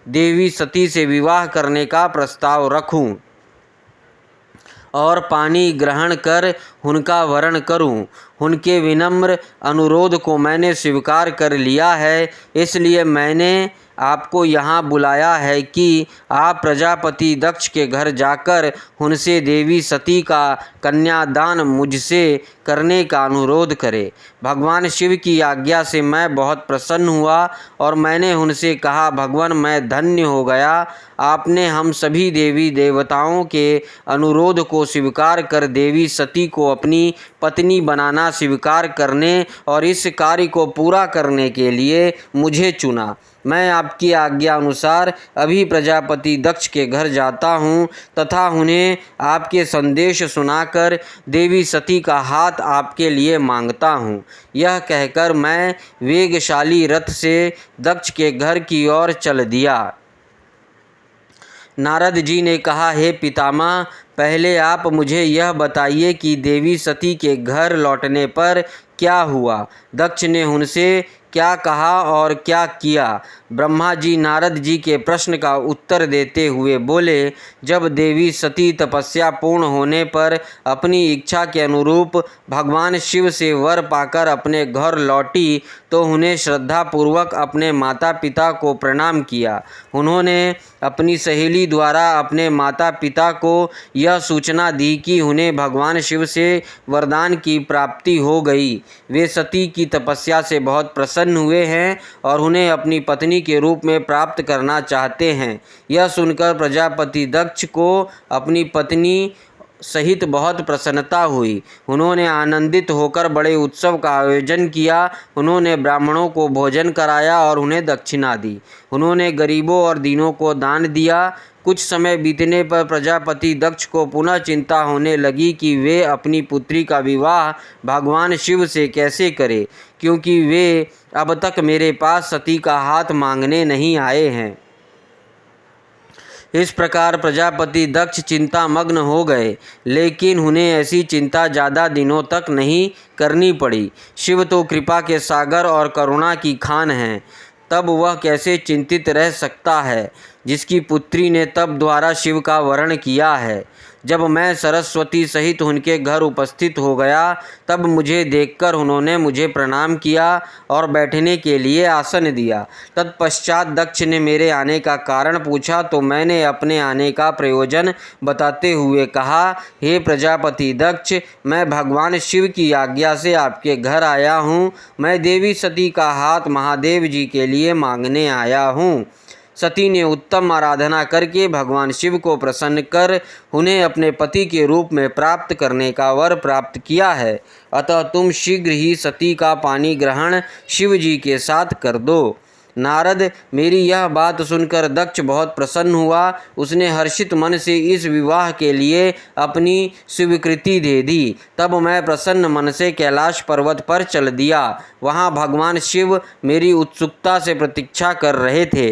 देवी सती से विवाह करने का प्रस्ताव रखूं और पानी ग्रहण कर उनका वरण करूं। उनके विनम्र अनुरोध को मैंने स्वीकार कर लिया है, इसलिए मैंने आपको यहाँ बुलाया है कि आप प्रजापति दक्ष के घर जाकर उनसे देवी सती का कन्यादान मुझसे करने का अनुरोध करें। भगवान शिव की आज्ञा से मैं बहुत प्रसन्न हुआ और मैंने उनसे कहा, भगवान, मैं धन्य हो गया। आपने हम सभी देवी देवताओं के अनुरोध को स्वीकार कर देवी सती को अपनी पत्नी बनाना स्वीकार करने और इस कार्य को पूरा करने के लिए मुझे चुना। मैं आपकी आज्ञा अनुसार अभी प्रजापति दक्ष के घर जाता हूँ तथा उन्हें आपके संदेश सुनाकर देवी सती का हाथ आपके लिए मांगता हूँ। यह कहकर मैं वेगशाली रथ से दक्ष के घर की ओर चल दिया। नारद जी ने कहा, हे पितामह, पहले आप मुझे यह बताइए कि देवी सती के घर लौटने पर क्या हुआ। दक्ष ने उनसे क्या कहा और क्या किया। ब्रह्मा जी नारद जी के प्रश्न का उत्तर देते हुए बोले, जब देवी सती तपस्या पूर्ण होने पर अपनी इच्छा के अनुरूप भगवान शिव से वर पाकर अपने घर लौटी तो उन्हें श्रद्धापूर्वक अपने माता पिता को प्रणाम किया। उन्होंने अपनी सहेली द्वारा अपने माता पिता को यह सूचना दी कि उन्हें भगवान शिव से वरदान की प्राप्ति हो गई। वे सती की तपस्या से बहुत प्रसन्न हुए हैं और उन्हें अपनी पत्नी के रूप में प्राप्त करना चाहते हैं। यह सुनकर प्रजापति दक्ष को अपनी पत्नी सहित बहुत प्रसन्नता हुई। उन्होंने आनंदित होकर बड़े उत्सव का आयोजन किया। उन्होंने ब्राह्मणों को भोजन कराया और उन्हें दक्षिणा दी। उन्होंने गरीबों और दीनों को दान दिया। कुछ समय बीतने पर प्रजापति दक्ष को पुनः चिंता होने लगी कि वे अपनी पुत्री का विवाह भगवान शिव से कैसे करें, क्योंकि वे अब तक मेरे पास सती का हाथ मांगने नहीं आए हैं। इस प्रकार प्रजापति दक्ष चिंता मग्न हो गए, लेकिन उन्हें ऐसी चिंता ज़्यादा दिनों तक नहीं करनी पड़ी। शिव तो कृपा के सागर और करुणा की खान हैं, तब वह कैसे चिंतित रह सकता है जिसकी पुत्री ने तप द्वारा शिव का वरण किया है। जब मैं सरस्वती सहित उनके घर उपस्थित हो गया, तब मुझे देखकर उन्होंने मुझे प्रणाम किया और बैठने के लिए आसन दिया। तत्पश्चात दक्ष ने मेरे आने का कारण पूछा, तो मैंने अपने आने का प्रयोजन बताते हुए कहा, हे प्रजापति दक्ष, मैं भगवान शिव की आज्ञा से आपके घर आया हूँ। मैं देवी सती का हाथ महादेव जी के लिए मांगने आया हूँ। सती ने उत्तम आराधना करके भगवान शिव को प्रसन्न कर उन्हें अपने पति के रूप में प्राप्त करने का वर प्राप्त किया है। अतः तुम शीघ्र ही सती का पानी ग्रहण शिव जी के साथ कर दो। नारद, मेरी यह बात सुनकर दक्ष बहुत प्रसन्न हुआ। उसने हर्षित मन से इस विवाह के लिए अपनी स्वीकृति दे दी। तब मैं प्रसन्न मन से कैलाश पर्वत पर चल दिया। वहाँ भगवान शिव मेरी उत्सुकता से प्रतीक्षा कर रहे थे।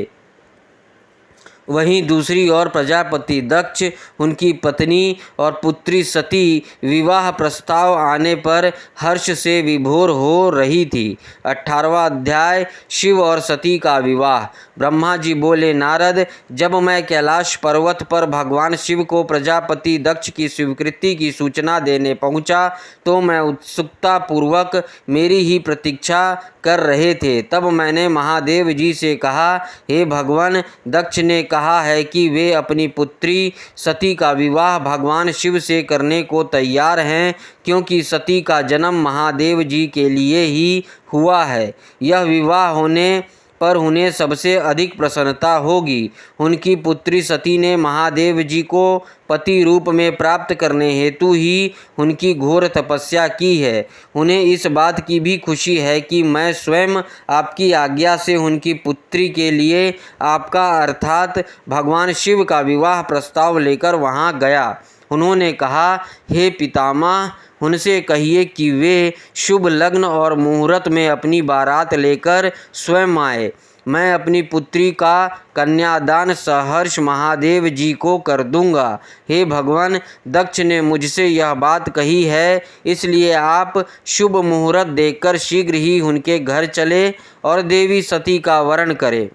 वहीं दूसरी ओर प्रजापति दक्ष, उनकी पत्नी और पुत्री सती विवाह प्रस्ताव आने पर हर्ष से विभोर हो रही थी। 18वां अध्याय शिव और सती का विवाह। ब्रह्मा जी बोले, नारद, जब मैं कैलाश पर्वत पर भगवान शिव को प्रजापति दक्ष की स्वीकृति की सूचना देने पहुंचा, तो मैं उत्सुकता पूर्वक मेरी ही प्रतीक्षा कर रहे थे। तब मैंने महादेव जी से कहा, हे भगवान, दक्ष ने कहा है कि वे अपनी पुत्री सती का विवाह भगवान शिव से करने को तैयार हैं, क्योंकि सती का जन्म महादेव जी के लिए ही हुआ है। यह विवाह होने पर उन्हें सबसे अधिक प्रसन्नता होगी। उनकी पुत्री सती ने महादेव जी को पति रूप में प्राप्त करने हेतु ही उनकी घोर तपस्या की है। उन्हें इस बात की भी खुशी है कि मैं स्वयं आपकी आज्ञा से उनकी पुत्री के लिए आपका अर्थात भगवान शिव का विवाह प्रस्ताव लेकर वहां गया। उन्होंने कहा, हे पितामह, उनसे कहिए कि वे शुभ लग्न और मुहूर्त में अपनी बारात लेकर स्वयं आए। मैं अपनी पुत्री का कन्यादान सहर्ष महादेव जी को कर दूंगा। हे भगवान, दक्ष ने मुझसे यह बात कही है, इसलिए आप शुभ मुहूर्त देखकर शीघ्र ही उनके घर चले और देवी सती का वरण करें।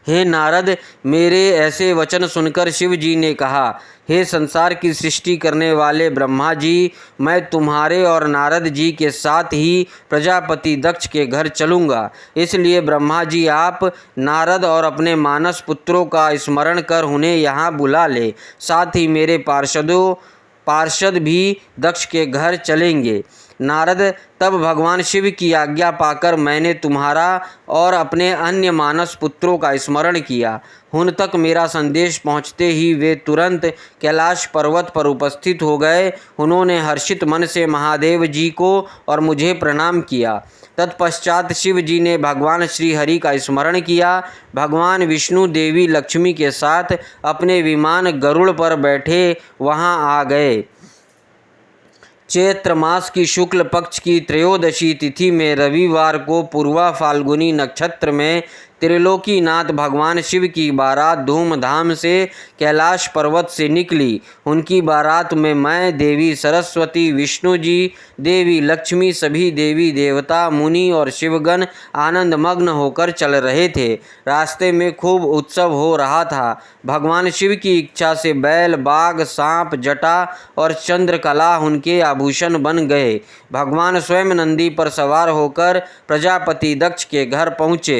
हे नारद, मेरे ऐसे वचन सुनकर शिव जी ने कहा, हे संसार की सृष्टि करने वाले ब्रह्मा जी, मैं तुम्हारे और नारद जी के साथ ही प्रजापति दक्ष के घर चलूँगा। इसलिए ब्रह्मा जी, आप नारद और अपने मानस पुत्रों का स्मरण कर उन्हें यहाँ बुला ले। साथ ही मेरे पार्षद भी दक्ष के घर चलेंगे। नारद, तब भगवान शिव की आज्ञा पाकर मैंने तुम्हारा और अपने अन्य मानस पुत्रों का स्मरण किया। उन तक मेरा संदेश पहुँचते ही वे तुरंत कैलाश पर्वत पर उपस्थित हो गए। उन्होंने हर्षित मन से महादेव जी को और मुझे प्रणाम किया। तत्पश्चात शिव जी ने भगवान श्री हरि का स्मरण किया। भगवान विष्णु देवी लक्ष्मी के साथ अपने विमान गरुड़ पर बैठे वहां आ गए। चैत्र मास की शुक्ल पक्ष की त्रयोदशी तिथि में रविवार को पूर्वा फाल्गुनी नक्षत्र में त्रिलोकीनाथ भगवान शिव की बारात धूमधाम से कैलाश पर्वत से निकली। उनकी बारात में मैं, देवी सरस्वती, विष्णु जी, देवी लक्ष्मी, सभी देवी देवता, मुनि और शिवगण आनंद मग्न होकर चल रहे थे। रास्ते में खूब उत्सव हो रहा था। भगवान शिव की इच्छा से बैल, बाघ, सांप, जटा और चंद्रकला उनके आभूषण बन गए। भगवान स्वयं नंदी पर सवार होकर प्रजापति दक्ष के घर पहुँचे।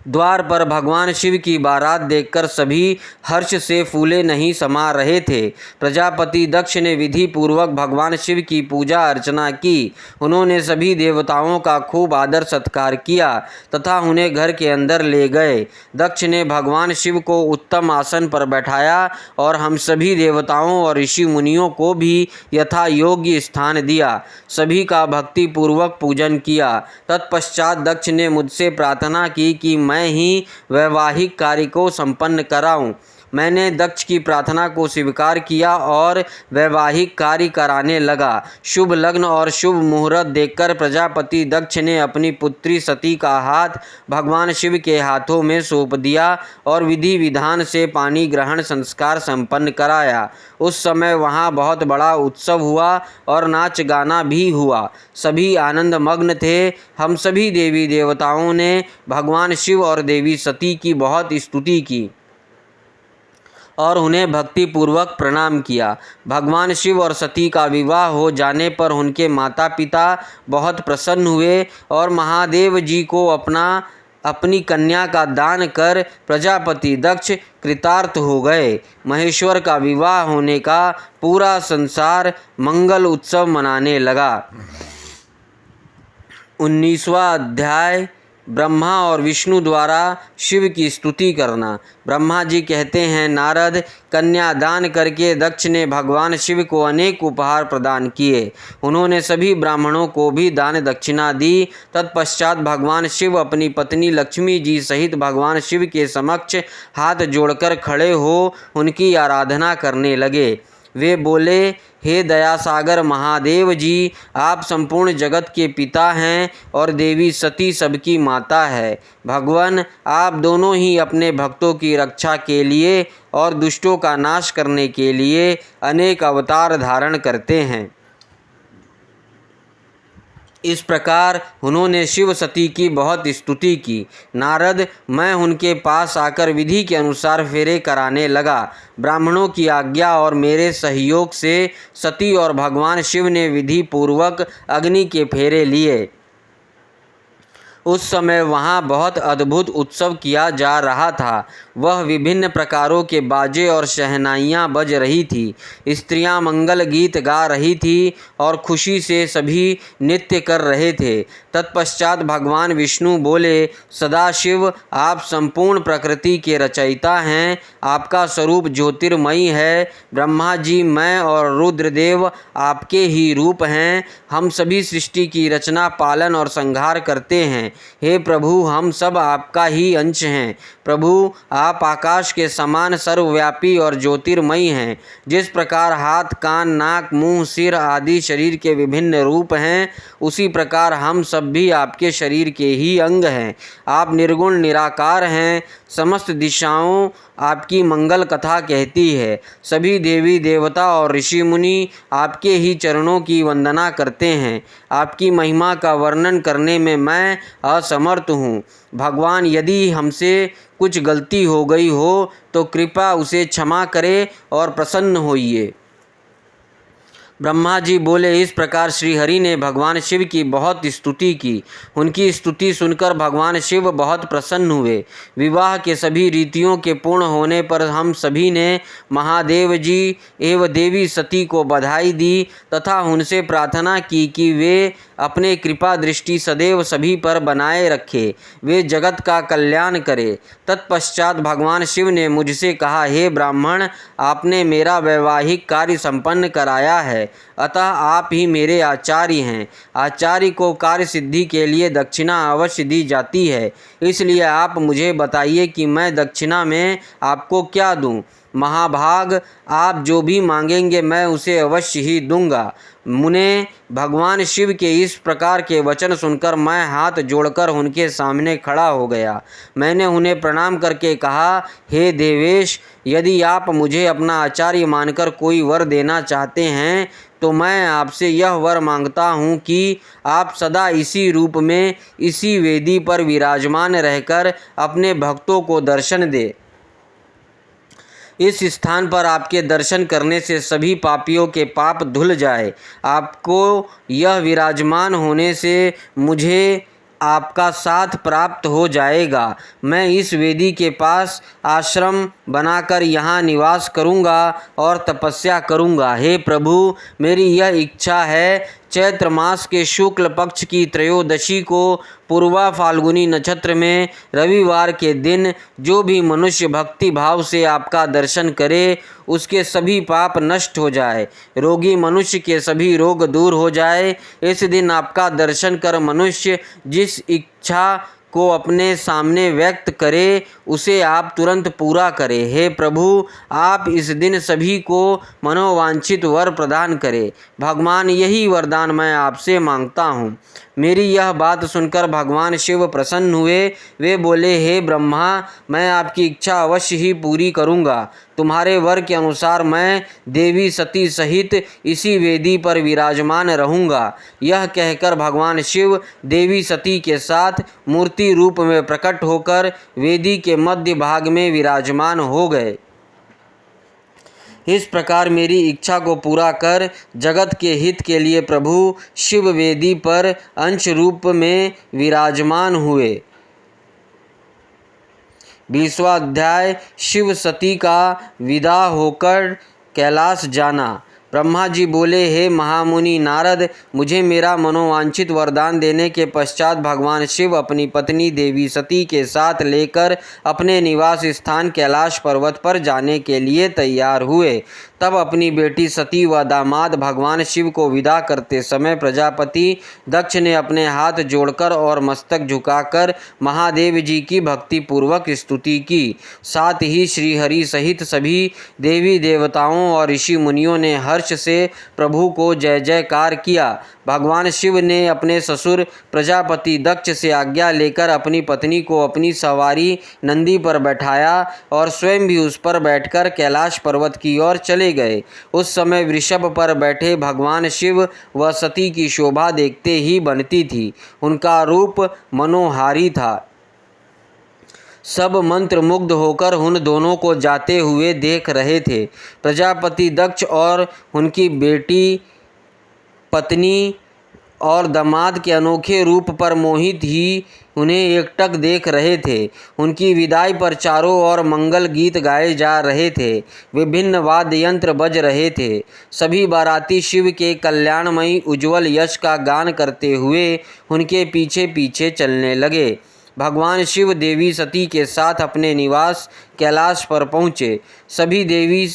द्वार पर भगवान शिव की बारात देखकर सभी हर्ष से फूले नहीं समा रहे थे। प्रजापति दक्ष ने विधि पूर्वक भगवान शिव की पूजा अर्चना की। उन्होंने सभी देवताओं का खूब आदर सत्कार किया तथा उन्हें घर के अंदर ले गए। दक्ष ने भगवान शिव को उत्तम आसन पर बैठाया और हम सभी देवताओं और ऋषि मुनियों को भी यथा योग्य स्थान दिया। सभी का भक्ति पूर्वक पूजन किया। तत्पश्चात दक्ष ने मुझसे प्रार्थना की कि मैं ही वैवाहिक कार्य को संपन्न कराऊं। मैंने दक्ष की प्रार्थना को स्वीकार किया और वैवाहिक कार्य कराने लगा। शुभ लग्न और शुभ मुहूर्त देखकर प्रजापति दक्ष ने अपनी पुत्री सती का हाथ भगवान शिव के हाथों में सौंप दिया और विधि विधान से पानी ग्रहण संस्कार संपन्न कराया। उस समय वहाँ बहुत बड़ा उत्सव हुआ और नाच गाना भी हुआ। सभी आनंद मग्न थे। हम सभी देवी देवताओं ने भगवान शिव और देवी सती की बहुत स्तुति की और उन्हें भक्ति पूर्वक प्रणाम किया। भगवान शिव और सती का विवाह हो जाने पर उनके माता पिता बहुत प्रसन्न हुए और महादेव जी को अपनी कन्या का दान कर प्रजापति दक्ष कृतार्थ हो गए। महेश्वर का विवाह होने का पूरा संसार मंगल उत्सव मनाने लगा। 19वां अध्याय ब्रह्मा और विष्णु द्वारा शिव की स्तुति करना। ब्रह्मा जी कहते हैं, नारद, कन्या दान करके दक्ष ने भगवान शिव को अनेक उपहार प्रदान किए। उन्होंने सभी ब्राह्मणों को भी दान दक्षिणा दी। तत्पश्चात भगवान शिव अपनी पत्नी लक्ष्मी जी सहित भगवान शिव के समक्ष हाथ जोड़कर खड़े हो उनकी आराधना करने लगे। वे बोले, हे दयासागर महादेव जी, आप संपूर्ण जगत के पिता हैं और देवी सती सबकी माता है। भगवान, आप दोनों ही अपने भक्तों की रक्षा के लिए और दुष्टों का नाश करने के लिए अनेक अवतार धारण करते हैं। इस प्रकार उन्होंने शिव सती की बहुत स्तुति की। नारद, मैं उनके पास आकर विधि के अनुसार फेरे कराने लगा। ब्राह्मणों की आज्ञा और मेरे सहयोग से सती और भगवान शिव ने विधि पूर्वक अग्नि के फेरे लिए। उस समय वहाँ बहुत अद्भुत उत्सव किया जा रहा था। वह विभिन्न प्रकारों के बाजे और शहनाइयाँ बज रही थी। स्त्रियाँ मंगल गीत गा रही थी और खुशी से सभी नृत्य कर रहे थे। तत्पश्चात भगवान विष्णु बोले, सदाशिव, आप संपूर्ण प्रकृति के रचयिता हैं। आपका स्वरूप ज्योतिर्मयी है। ब्रह्मा जी, मैं और रुद्रदेव आपके ही रूप हैं। हम सभी सृष्टि की रचना, पालन और संहार करते हैं। हे प्रभु, हम सब आपका ही अंश हैं। प्रभु, आप आकाश के समान सर्वव्यापी और ज्योतिर्मयी हैं। जिस प्रकार हाथ, कान, नाक, मुंह, सिर आदि शरीर के विभिन्न रूप हैं, उसी प्रकार हम सब भी आपके शरीर के ही अंग हैं। आप निर्गुण निराकार हैं। समस्त दिशाओं आपकी मंगल कथा कहती है। सभी देवी देवता और ऋषि मुनि आपके ही चरणों की वंदना करते हैं। आपकी महिमा का वर्णन करने में मैं असमर्थ हूँ। भगवान, यदि हमसे कुछ गलती हो गई हो तो कृपा उसे क्षमा करें और प्रसन्न होइए। ब्रह्मा जी बोले, इस प्रकार श्रीहरि ने भगवान शिव की बहुत स्तुति की। उनकी स्तुति सुनकर भगवान शिव बहुत प्रसन्न हुए। विवाह के सभी रीतियों के पूर्ण होने पर हम सभी ने महादेव जी एवं देवी सती को बधाई दी तथा उनसे प्रार्थना की कि वे अपने कृपा दृष्टि सदैव सभी पर बनाए रखे, वे जगत का कल्याण करे। तत्पश्चात भगवान शिव ने मुझसे कहा, हे ब्राह्मण, आपने मेरा वैवाहिक कार्य संपन्न कराया है, अतः आप ही मेरे आचार्य हैं। आचार्य को कार्य सिद्धि के लिए दक्षिणा अवश्य दी जाती है। इसलिए आप मुझे बताइए कि मैं दक्षिणा में आपको क्या दूं। महाभाग, आप जो भी मांगेंगे मैं उसे अवश्य ही दूंगा। मुने, भगवान शिव के इस प्रकार के वचन सुनकर मैं हाथ जोड़कर उनके सामने खड़ा हो गया। मैंने उन्हें प्रणाम करके कहा, हे देवेश, यदि आप मुझे अपना आचार्य मानकर कोई वर देना चाहते हैं तो मैं आपसे यह वर मांगता हूँ कि आप सदा इसी रूप में इसी वेदी पर विराजमान रहकर अपने भक्तों को दर्शन दें। इस स्थान पर आपके दर्शन करने से सभी पापियों के पाप धुल जाए। आपको यह विराजमान होने से मुझे आपका साथ प्राप्त हो जाएगा। मैं इस वेदी के पास आश्रम बनाकर यहाँ निवास करूँगा और तपस्या करूँगा। हे प्रभु, मेरी यह इच्छा है। चैत्र मास के शुक्ल पक्ष की त्रयोदशी को पूर्वा फाल्गुनी नक्षत्र में रविवार के दिन जो भी मनुष्य भक्ति भाव से आपका दर्शन करे उसके सभी पाप नष्ट हो जाए, रोगी मनुष्य के सभी रोग दूर हो जाए। इस दिन आपका दर्शन कर मनुष्य जिस इच्छा को अपने सामने व्यक्त करे उसे आप तुरंत पूरा करें। हे प्रभु, आप इस दिन सभी को मनोवांछित वर प्रदान करें। भगवान, यही वरदान मैं आपसे मांगता हूँ। मेरी यह बात सुनकर भगवान शिव प्रसन्न हुए। वे बोले, हे ब्रह्मा, मैं आपकी इच्छा अवश्य ही पूरी करूँगा। तुम्हारे वर के अनुसार मैं देवी सती सहित इसी वेदी पर विराजमान रहूँगा। यह कहकर भगवान शिव देवी सती के साथ मूर्ति रूप में प्रकट होकर वेदी के मध्य भाग में विराजमान हो गए। इस प्रकार मेरी इच्छा को पूरा कर जगत के हित के लिए प्रभु शिव वेदी पर अंश रूप में विराजमान हुए। 20वां अध्याय। शिव सती का विदा होकर कैलाश जाना। ब्रह्मा जी बोले, हे महामुनि नारद, मुझे मेरा मनोवांछित वरदान देने के पश्चात भगवान शिव अपनी पत्नी देवी सती के साथ लेकर अपने निवास स्थान कैलाश पर्वत पर जाने के लिए तैयार हुए। तब अपनी बेटी सती व दामाद भगवान शिव को विदा करते समय प्रजापति दक्ष ने अपने हाथ जोड़कर और मस्तक झुकाकर महादेव जी की भक्ति पूर्वक स्तुति की। साथ ही श्रीहरि सहित सभी देवी देवताओं और ऋषि मुनियों ने हर्ष से प्रभु को जय जयकार किया। भगवान शिव ने अपने ससुर प्रजापति दक्ष से आज्ञा लेकर अपनी पत्नी को अपनी सवारी नंदी पर बैठाया और स्वयं भी उस पर बैठकर कैलाश पर्वत की ओर चले गए। उस समय वृषभ पर बैठे भगवान शिव व सती की शोभा देखते ही बनती थी। उनका रूप मनोहारी था। सब मंत्र मुग्ध होकर उन दोनों को जाते हुए देख रहे थे। प्रजापति दक्ष और उनकी बेटी, पत्नी और दामाद के अनोखे रूप पर मोहित ही उन्हें एकटक देख रहे थे। उनकी विदाई पर चारों ओर मंगल गीत गाए जा रहे थे। विभिन्न वाद्य यंत्र बज रहे थे। सभी बाराती शिव के कल्याणमयी उज्ज्वल यश का गान करते हुए उनके पीछे पीछे चलने लगे। भगवान शिव देवी सती के साथ अपने निवास कैलाश पर पहुँचे। सभी देवी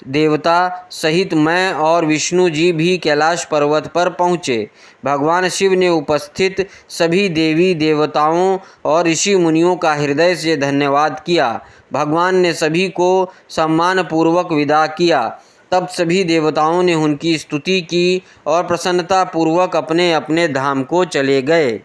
देवता सहित मैं और विष्णु जी भी कैलाश पर्वत पर पहुँचे। भगवान शिव ने उपस्थित सभी देवी देवताओं और ऋषि मुनियों का हृदय से धन्यवाद किया। भगवान ने सभी को सम्मानपूर्वक विदा किया। तब सभी देवताओं ने उनकी स्तुति की और प्रसन्नतापूर्वक अपने अपने धाम को चले गए।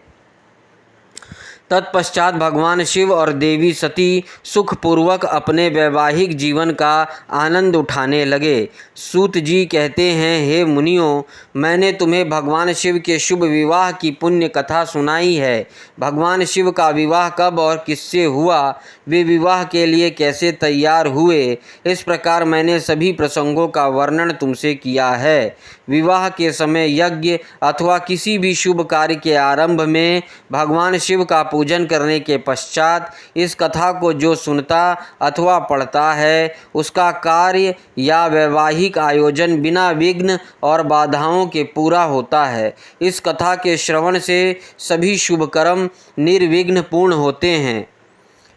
तत्पश्चात भगवान शिव और देवी सती सुखपूर्वक अपने वैवाहिक जीवन का आनंद उठाने लगे। सूत जी कहते हैं, हे मुनियों, मैंने तुम्हें भगवान शिव के शुभ विवाह की पुण्य कथा सुनाई है। भगवान शिव का विवाह कब और किससे हुआ, वे विवाह के लिए कैसे तैयार हुए, इस प्रकार मैंने सभी प्रसंगों का वर्णन तुमसे किया है। विवाह के समय यज्ञ अथवा किसी भी शुभ कार्य के आरंभ में भगवान शिव का पूजन करने के पश्चात इस कथा को जो सुनता अथवा पढ़ता है उसका कार्य या वैवाहिक आयोजन बिना विघ्न और बाधाओं के पूरा होता है। इस कथा के श्रवण से सभी शुभ कर्म निर्विघ्न पूर्ण होते हैं।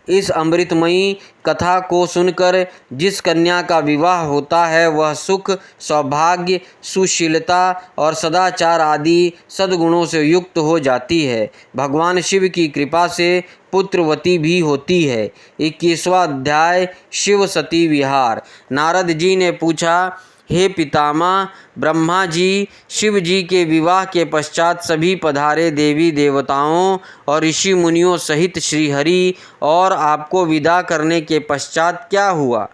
इस अमृतमयी कथा को सुनकर जिस कन्या का विवाह होता है वह सुख, सौभाग्य, सुशीलता और सदाचार आदि सद्गुणों से युक्त हो जाती है। भगवान शिव की कृपा से पुत्रवती भी होती है। 21वां अध्याय। शिव सती विहार। नारद जी ने पूछा, हे पितामह ब्रह्मा जी, शिव जी के विवाह के पश्चात सभी पधारे देवी देवताओं और ऋषि मुनियों सहित श्रीहरि और आपको विदा करने के पश्चात क्या हुआ?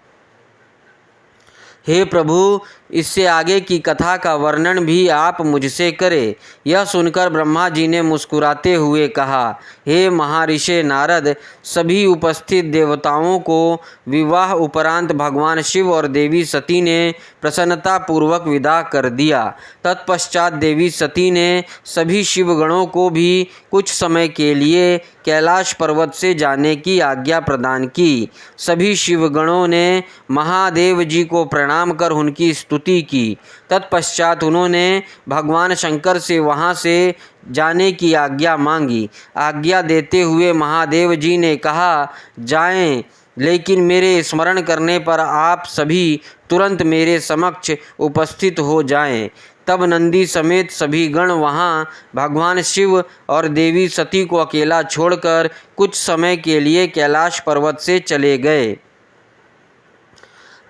हे प्रभु, इससे आगे की कथा का वर्णन भी आप मुझसे करें। यह सुनकर ब्रह्मा जी ने मुस्कुराते हुए कहा, हे महर्षि नारद, सभी उपस्थित देवताओं को विवाह उपरांत भगवान शिव और देवी सती ने प्रसन्नतापूर्वक विदा कर दिया। तत्पश्चात देवी सती ने सभी शिवगणों को भी कुछ समय के लिए कैलाश पर्वत से जाने की आज्ञा प्रदान की। सभी शिवगणों ने महादेव जी को प्रणाम कर उनकी स्तुति की। तत्पश्चात उन्होंने भगवान शंकर से वहां से जाने की आज्ञा मांगी। आज्ञा देते हुए महादेव जी ने कहा, जाएं, लेकिन मेरे स्मरण करने पर आप सभी तुरंत मेरे समक्ष उपस्थित हो जाएं। तब नंदी समेत सभी गण वहां भगवान शिव और देवी सती को अकेला छोड़कर कुछ समय के लिए कैलाश पर्वत से चले गए।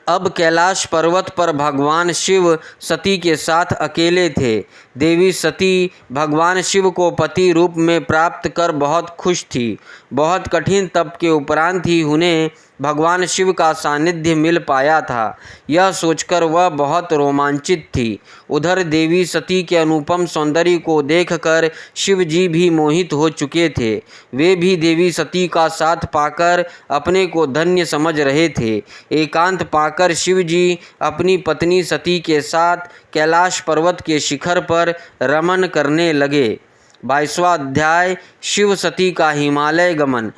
अब कैलाश पर्वत पर भगवान शिव सती के साथ अकेले थे। देवी सती भगवान शिव को पति रूप में प्राप्त कर बहुत खुश थी। बहुत कठिन तप के उपरांत ही उन्हें भगवान शिव का सानिध्य मिल पाया था। यह सोचकर वह बहुत रोमांचित थी। उधर देवी सती के अनुपम सौंदर्य को देखकर शिव जी भी मोहित हो चुके थे। वे भी देवी सती का साथ पाकर अपने को धन्य समझ रहे थे। एकांत पाकर शिव जी अपनी पत्नी सती के साथ कैलाश पर्वत के शिखर पर रमन करने लगे। 22वां अध्याय शिव सती का हिमालय गमन।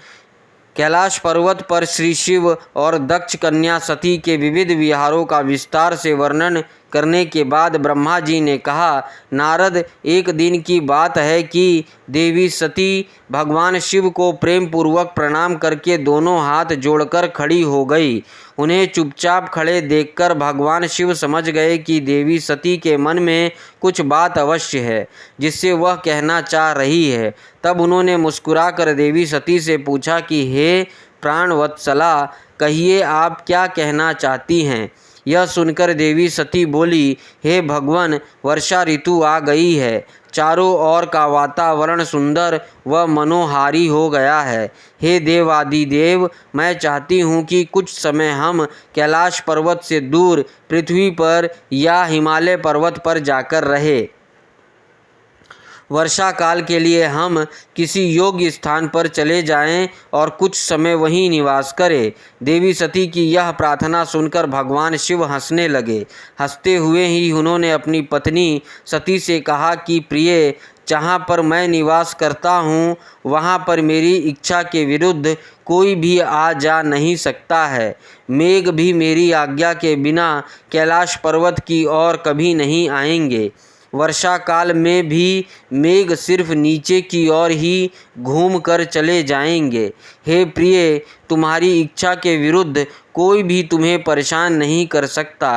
कैलाश पर्वत पर श्री शिव और दक्ष कन्या सती के विविध विहारों का विस्तार से वर्णन करने के बाद ब्रह्मा जी ने कहा, नारद, एक दिन की बात है कि देवी सती भगवान शिव को प्रेम पूर्वक प्रणाम करके दोनों हाथ जोड़कर खड़ी हो गई। उन्हें चुपचाप खड़े देखकर भगवान शिव समझ गए कि देवी सती के मन में कुछ बात अवश्य है जिससे वह कहना चाह रही है। तब उन्होंने मुस्कुराकर देवी सती से पूछा कि हे प्राणवत्सला, कहिए आप क्या कहना चाहती हैं। यह सुनकर देवी सती बोली, हे भगवान, वर्षा ऋतु आ गई है। चारों ओर का वातावरण सुंदर व मनोहारी हो गया है। हे देवादिदेव, मैं चाहती हूँ कि कुछ समय हम कैलाश पर्वत से दूर पृथ्वी पर या हिमालय पर्वत पर जाकर रहे। वर्षा काल के लिए हम किसी योग्य स्थान पर चले जाएं और कुछ समय वहीं निवास करें। देवी सती की यह प्रार्थना सुनकर भगवान शिव हंसने लगे। हंसते हुए ही उन्होंने अपनी पत्नी सती से कहा कि प्रिय, जहाँ पर मैं निवास करता हूँ वहाँ पर मेरी इच्छा के विरुद्ध कोई भी आ जा नहीं सकता है। मेघ भी मेरी आज्ञा के बिना कैलाश पर्वत की ओर कभी नहीं आएंगे। वर्षा काल में भी मेघ सिर्फ नीचे की ओर ही घूम कर चले जाएंगे। हे प्रिय, तुम्हारी इच्छा के विरुद्ध कोई भी तुम्हें परेशान नहीं कर सकता।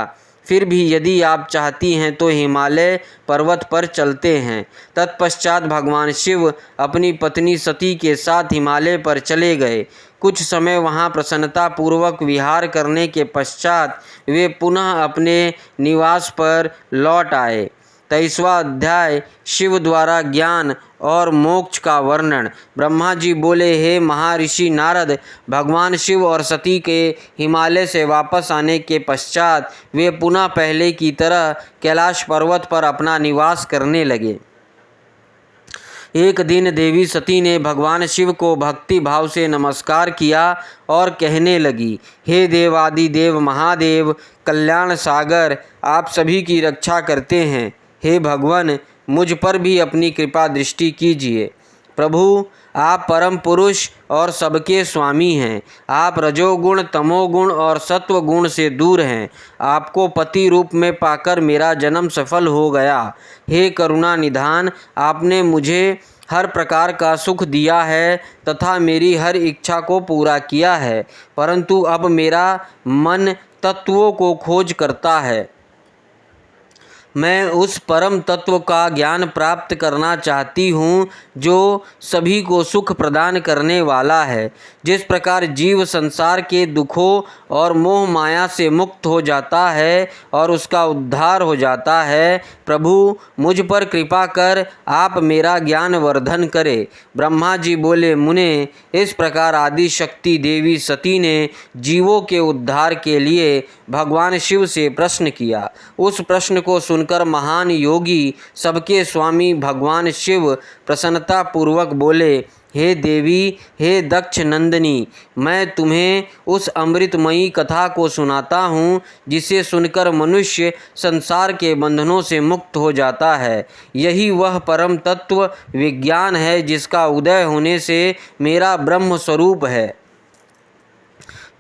फिर भी यदि आप चाहती हैं तो हिमालय पर्वत पर चलते हैं। तत्पश्चात भगवान शिव अपनी पत्नी सती के साथ हिमालय पर चले गए। कुछ समय वहां प्रसन्नतापूर्वक विहार करने के पश्चात वे पुनः अपने निवास पर लौट आए। 23वां अध्याय शिव द्वारा ज्ञान और मोक्ष का वर्णन। ब्रह्मा जी बोले, हे महर्षि नारद, भगवान शिव और सती के हिमालय से वापस आने के पश्चात वे पुनः पहले की तरह कैलाश पर्वत पर अपना निवास करने लगे। एक दिन देवी सती ने भगवान शिव को भक्ति भाव से नमस्कार किया और कहने लगी, हे देवादिदेव महादेव, कल्याण सागर, आप सभी की रक्षा करते हैं। हे भगवान, मुझ पर भी अपनी कृपा दृष्टि कीजिए। प्रभु, आप परम पुरुष और सबके स्वामी हैं। आप रजोगुण, तमोगुण और सत्व गुण से दूर हैं। आपको पति रूप में पाकर मेरा जन्म सफल हो गया। हे करुणा निधान, आपने मुझे हर प्रकार का सुख दिया है तथा मेरी हर इच्छा को पूरा किया है, परंतु अब मेरा मन तत्वों को खोज करता है। मैं उस परम तत्व का ज्ञान प्राप्त करना चाहती हूँ जो सभी को सुख प्रदान करने वाला है। जिस प्रकार जीव संसार के दुखों और मोह माया से मुक्त हो जाता है और उसका उद्धार हो जाता है, प्रभु मुझ पर कृपा कर आप मेरा ज्ञान वर्धन करें। ब्रह्मा जी बोले, मुने, इस प्रकार आदि शक्ति देवी सती ने जीवों के उद्धार के लिए भगवान शिव से प्रश्न किया। उस प्रश्न को सुनकर महान योगी, सबके स्वामी भगवान शिव प्रसन्नता पूर्वक बोले, हे देवी, हे दक्ष नंदिनी, मैं तुम्हें उस अमृतमयी कथा को सुनाता हूँ जिसे सुनकर मनुष्य संसार के बंधनों से मुक्त हो जाता है। यही वह परम तत्व विज्ञान है जिसका उदय होने से मेरा ब्रह्म स्वरूप है।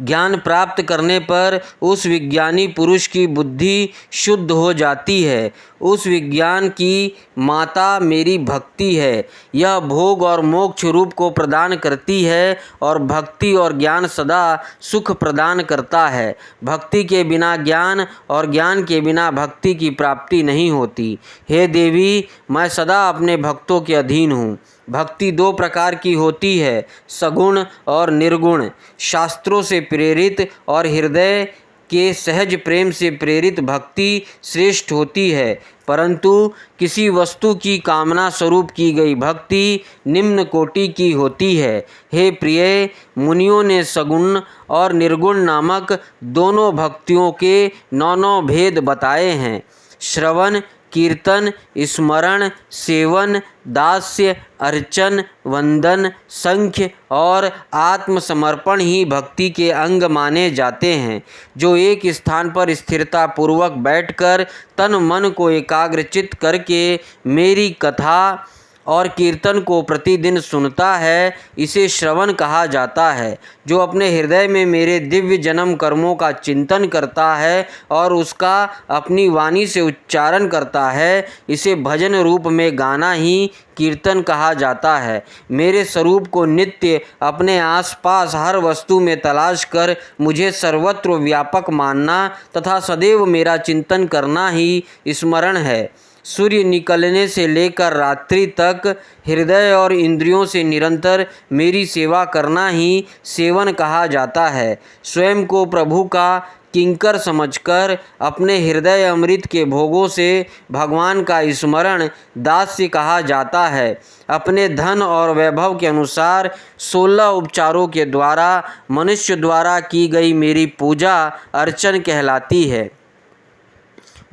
ज्ञान प्राप्त करने पर उस विज्ञानी पुरुष की बुद्धि शुद्ध हो जाती है। उस विज्ञान की माता मेरी भक्ति है। यह भोग और मोक्ष रूप को प्रदान करती है और भक्ति और ज्ञान सदा सुख प्रदान करता है। भक्ति के बिना ज्ञान और ज्ञान के बिना भक्ति की प्राप्ति नहीं होती। हे देवी, मैं सदा अपने भक्तों के अधीन हूँ। भक्ति दो प्रकार की होती है, सगुण और निर्गुण। शास्त्रों से प्रेरित और हृदय के सहज प्रेम से प्रेरित भक्ति श्रेष्ठ होती है, परंतु किसी वस्तु की कामना स्वरूप की गई भक्ति निम्न कोटि की होती है। हे प्रिय, मुनियों ने सगुण और निर्गुण नामक दोनों भक्तियों के 9 भेद बताए हैं। श्रवण, कीर्तन, स्मरण, सेवन, दास्य, अर्चन, वंदन, संख्य और आत्मसमर्पण ही भक्ति के अंग माने जाते हैं। जो एक स्थान पर स्थिरता पूर्वक बैठकर तन मन को एकाग्रचित करके मेरी कथा और कीर्तन को प्रतिदिन सुनता है, इसे श्रवण कहा जाता है। जो अपने हृदय में मेरे दिव्य जन्म कर्मों का चिंतन करता है और उसका अपनी वाणी से उच्चारण करता है, इसे भजन रूप में गाना ही कीर्तन कहा जाता है। मेरे स्वरूप को नित्य अपने आसपास हर वस्तु में तलाश कर मुझे सर्वत्र व्यापक मानना तथा सदैव मेरा चिंतन करना ही स्मरण है। सूर्य निकलने से लेकर रात्रि तक हृदय और इंद्रियों से निरंतर मेरी सेवा करना ही सेवन कहा जाता है। स्वयं को प्रभु का किंकर समझकर अपने हृदय अमृत के भोगों से भगवान का स्मरण दास्य कहा जाता है। अपने धन और वैभव के अनुसार 16 उपचारों के द्वारा मनुष्य द्वारा की गई मेरी पूजा अर्चन कहलाती है।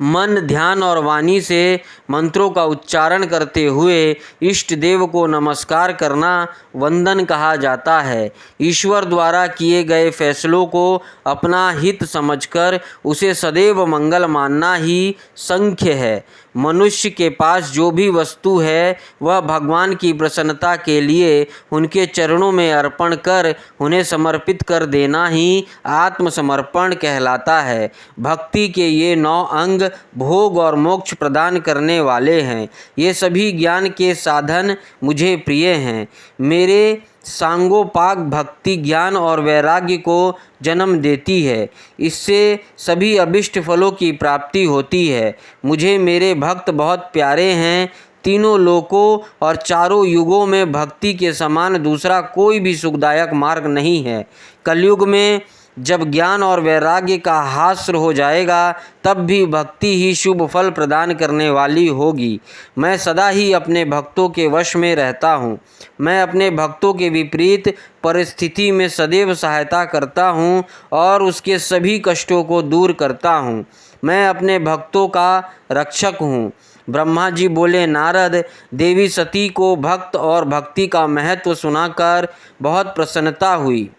मन, ध्यान और वाणी से मंत्रों का उच्चारण करते हुए इष्ट देव को नमस्कार करना वंदन कहा जाता है। ईश्वर द्वारा किए गए फैसलों को अपना हित समझकर उसे सदैव मंगल मानना ही संख्य है। मनुष्य के पास जो भी वस्तु है वह भगवान की प्रसन्नता के लिए उनके चरणों में अर्पण कर उन्हें समर्पित कर देना ही आत्मसमर्पण कहलाता है। भक्ति के ये 9 अंग भोग और मोक्ष प्रदान करने वाले हैं। ये सभी ज्ञान के साधन मुझे प्रिय हैं। मेरे सांगोपाक भक्ति ज्ञान और वैराग्य को जन्म देती है। इससे सभी अभिष्ट फलों की प्राप्ति होती है। मुझे मेरे भक्त बहुत प्यारे हैं। तीनों लोकों और चारों युगों में भक्ति के समान दूसरा कोई भी सुखदायक मार्ग नहीं है। कलयुग में जब ज्ञान और वैराग्य का हास्र हो जाएगा तब भी भक्ति ही शुभ फल प्रदान करने वाली होगी। मैं सदा ही अपने भक्तों के वश में रहता हूँ। मैं अपने भक्तों के विपरीत परिस्थिति में सदैव सहायता करता हूँ और उसके सभी कष्टों को दूर करता हूँ। मैं अपने भक्तों का रक्षक हूँ। ब्रह्मा जी बोले, नारद, देवी सती को भक्त और भक्ति का महत्व सुनाकर बहुत प्रसन्नता हुई।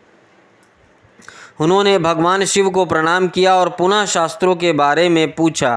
उन्होंने भगवान शिव को प्रणाम किया और पुनः शास्त्रों के बारे में पूछा।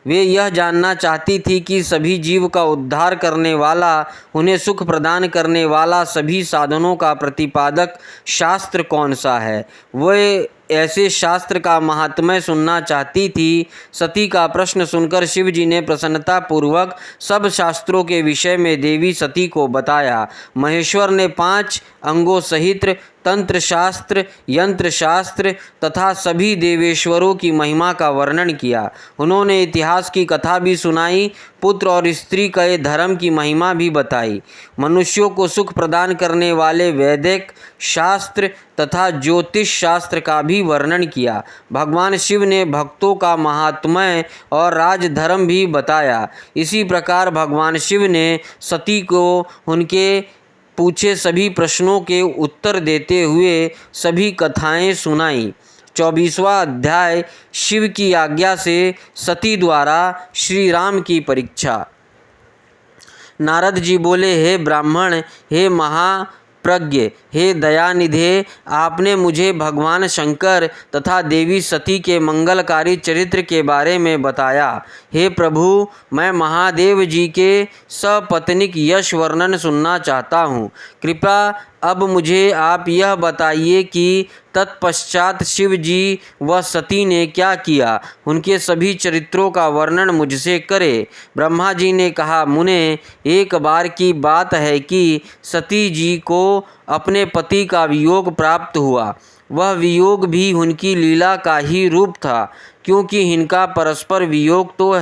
वे यह जानना चाहती थी कि सभी जीव का उद्धार करने वाला, उन्हें सुख प्रदान करने वाला सभी साधनों का प्रतिपादक शास्त्र कौन सा है। वे ऐसे शास्त्र का महात्म्य सुनना चाहती थी। सती का प्रश्न सुनकर शिव जी ने प्रसन्नता पूर्वक सब शास्त्रों के विषय में देवी सती को बताया। महेश्वर ने 5 अंगों सहित तंत्र शास्त्र, यंत्र शास्त्र तथा सभी देवेश्वरों की महिमा का वर्णन किया। उन्होंने इतिहास की कथा भी सुनाई, पुत्र और स्त्री के धर्म की महिमा भी बताई। मनुष्यों को सुख प्रदान करने वाले वैदिक शास्त्र तथा ज्योतिष शास्त्र का भी वर्णन किया। भगवान शिव ने भक्तों का महात्म्य और राजधर्म भी बताया। इसी प्रकार भगवान शिव ने सती को उनके पूछे सभी प्रश्नों के उत्तर देते हुए सभी कथाएं सुनाई। 24वां अध्याय शिव की आज्ञा से सती द्वारा श्री राम की परीक्षा। नारद जी बोले, हे ब्राह्मण, हे महाप्रज्ञ, हे दयानिधे, आपने मुझे भगवान शंकर तथा देवी सती के मंगलकारी चरित्र के बारे में बताया। हे प्रभु, मैं महादेव जी के सपत्नीक यश वर्णन सुनना चाहता हूँ। कृपया अब मुझे आप यह बताइए कि तत्पश्चात शिव जी व सती ने क्या किया। उनके सभी चरित्रों का वर्णन मुझसे करे। ब्रह्मा जी ने कहा, मुने, एक बार की बात है कि सती जी को अपने पति का वियोग प्राप्त हुआ। वह वियोग भी उनकी लीला का ही रूप था, क्योंकि इनका परस्पर वियोग तो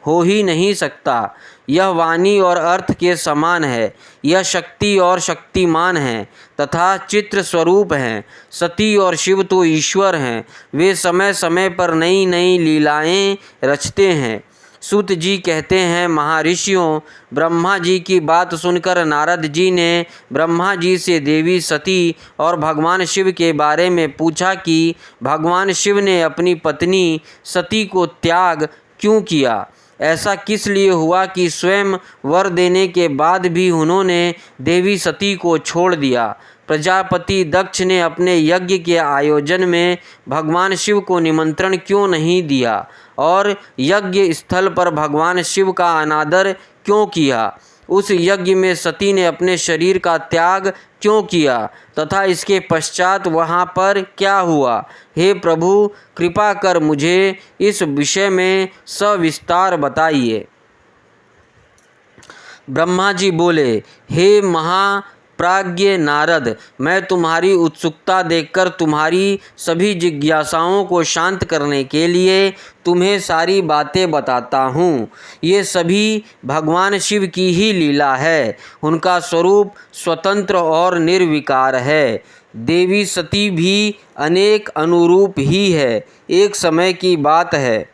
हो ही नहीं सकता। यह वाणी और अर्थ के समान है। यह शक्ति और शक्तिमान है तथा चित्र स्वरूप हैं। सती और शिव तो ईश्वर हैं। वे समय समय पर नई नई लीलाएं रचते हैं। सूत जी कहते हैं, महर्षियों, ब्रह्मा जी की बात सुनकर नारद जी ने ब्रह्मा जी से देवी सती और भगवान शिव के बारे में पूछा कि भगवान शिव ने अपनी पत्नी सती को त्याग क्यों किया। ऐसा किस लिए हुआ कि स्वयं वर देने के बाद भी उन्होंने देवी सती को छोड़ दिया। प्रजापति दक्ष ने अपने यज्ञ के आयोजन में भगवान शिव को निमंत्रण क्यों नहीं दिया और यज्ञ स्थल पर भगवान शिव का अनादर क्यों किया। उस यज्ञ में सती ने अपने शरीर का त्याग क्यों किया तथा इसके पश्चात वहाँ पर क्या हुआ। हे प्रभु, कृपा कर मुझे इस विषय में सविस्तार बताइए। ब्रह्मा जी बोले, हे महाप्राज्ञ नारद, मैं तुम्हारी उत्सुकता देखकर तुम्हारी सभी जिज्ञासाओं को शांत करने के लिए तुम्हें सारी बातें बताता हूँ। ये सभी भगवान शिव की ही लीला है। उनका स्वरूप स्वतंत्र और निर्विकार है। देवी सती भी अनेक अनुरूप ही है। एक समय की बात है,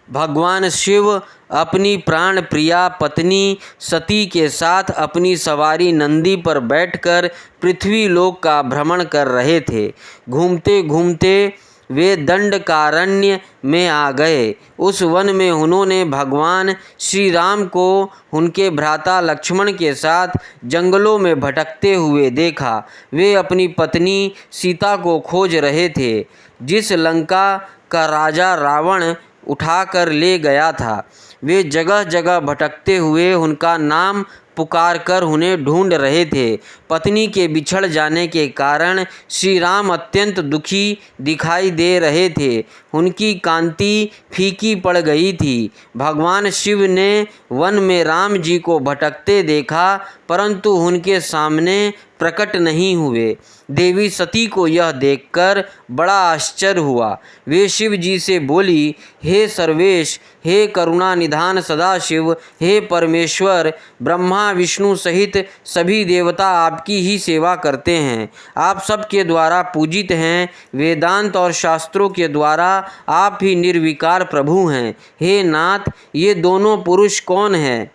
भगवान शिव अपनी प्राण प्रिया पत्नी सती के साथ अपनी सवारी नंदी पर बैठकर पृथ्वी लोक का भ्रमण कर रहे थे। घूमते घूमते वे दंडकारण्य में आ गए। उस वन में उन्होंने भगवान श्री राम को उनके भ्राता लक्ष्मण के साथ जंगलों में भटकते हुए देखा। वे अपनी पत्नी सीता को खोज रहे थे, जिस लंका का राजा रावण उठाकर ले गया था। वे जगह जगह भटकते हुए उनका नाम पुकार कर उन्हें ढूंढ रहे थे। पत्नी के बिछड़ जाने के कारण श्री राम अत्यंत दुखी दिखाई दे रहे थे। उनकी कांति फीकी पड़ गई थी। भगवान शिव ने वन में राम जी को भटकते देखा, परंतु उनके सामने प्रकट नहीं हुए। देवी सती को यह देखकर बड़ा आश्चर्य हुआ। वे शिव जी से बोली, हे सर्वेश, हे करुणा निधान सदाशिव, हे परमेश्वर, ब्रह्मा विष्णु सहित सभी देवता आपकी ही सेवा करते हैं। आप सबके द्वारा पूजित हैं। वेदांत और शास्त्रों के द्वारा आप ही निर्विकार प्रभु हैं। हे नाथ, ये दोनों पुरुष कौन हैं?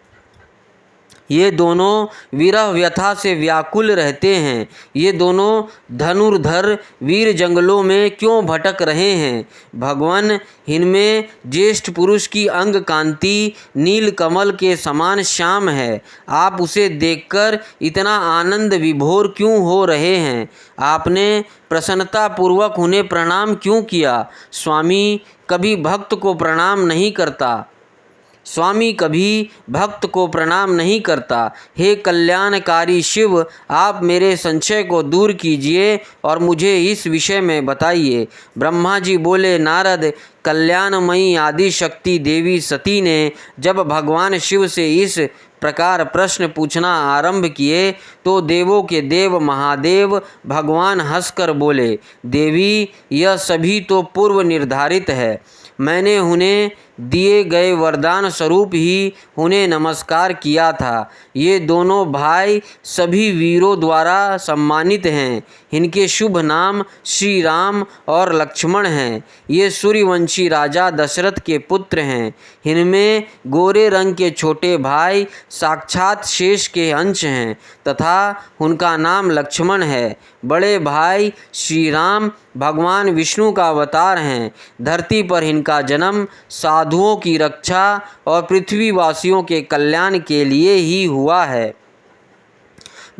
ये दोनों विरह व्यथा से व्याकुल रहते हैं। ये दोनों धनुर्धर वीर जंगलों में क्यों भटक रहे हैं? भगवान, इनमें ज्येष्ठ पुरुष की अंग कांति नील कमल के समान श्याम है। आप उसे देखकर इतना आनंद विभोर क्यों हो रहे हैं? आपने प्रसन्नता पूर्वक उन्हें प्रणाम क्यों किया? स्वामी कभी भक्त को प्रणाम नहीं करता। स्वामी कभी भक्त को प्रणाम नहीं करता। हे कल्याणकारी शिव, आप मेरे संशय को दूर कीजिए और मुझे इस विषय में बताइए। ब्रह्मा जी बोले, नारद, कल्याणमयी आदि शक्ति देवी सती ने जब भगवान शिव से इस प्रकार प्रश्न पूछना आरंभ किए तो देवों के देव महादेव भगवान हंसकर बोले, देवी, यह सभी तो पूर्व निर्धारित है। मैंने उन्हें दिए गए वरदान स्वरूप ही उन्हें नमस्कार किया था। ये दोनों भाई सभी वीरों द्वारा सम्मानित हैं। इनके शुभ नाम श्री राम और लक्ष्मण हैं। ये सूर्यवंशी राजा दशरथ के पुत्र हैं। इनमें गोरे रंग के छोटे भाई साक्षात शेष के अंश हैं तथा उनका नाम लक्ष्मण है। बड़े भाई श्री राम भगवान विष्णु का अवतार हैं। धरती पर इनका जन्म साधुओं की रक्षा और पृथ्वीवासियों के कल्याण के लिए ही हुआ है।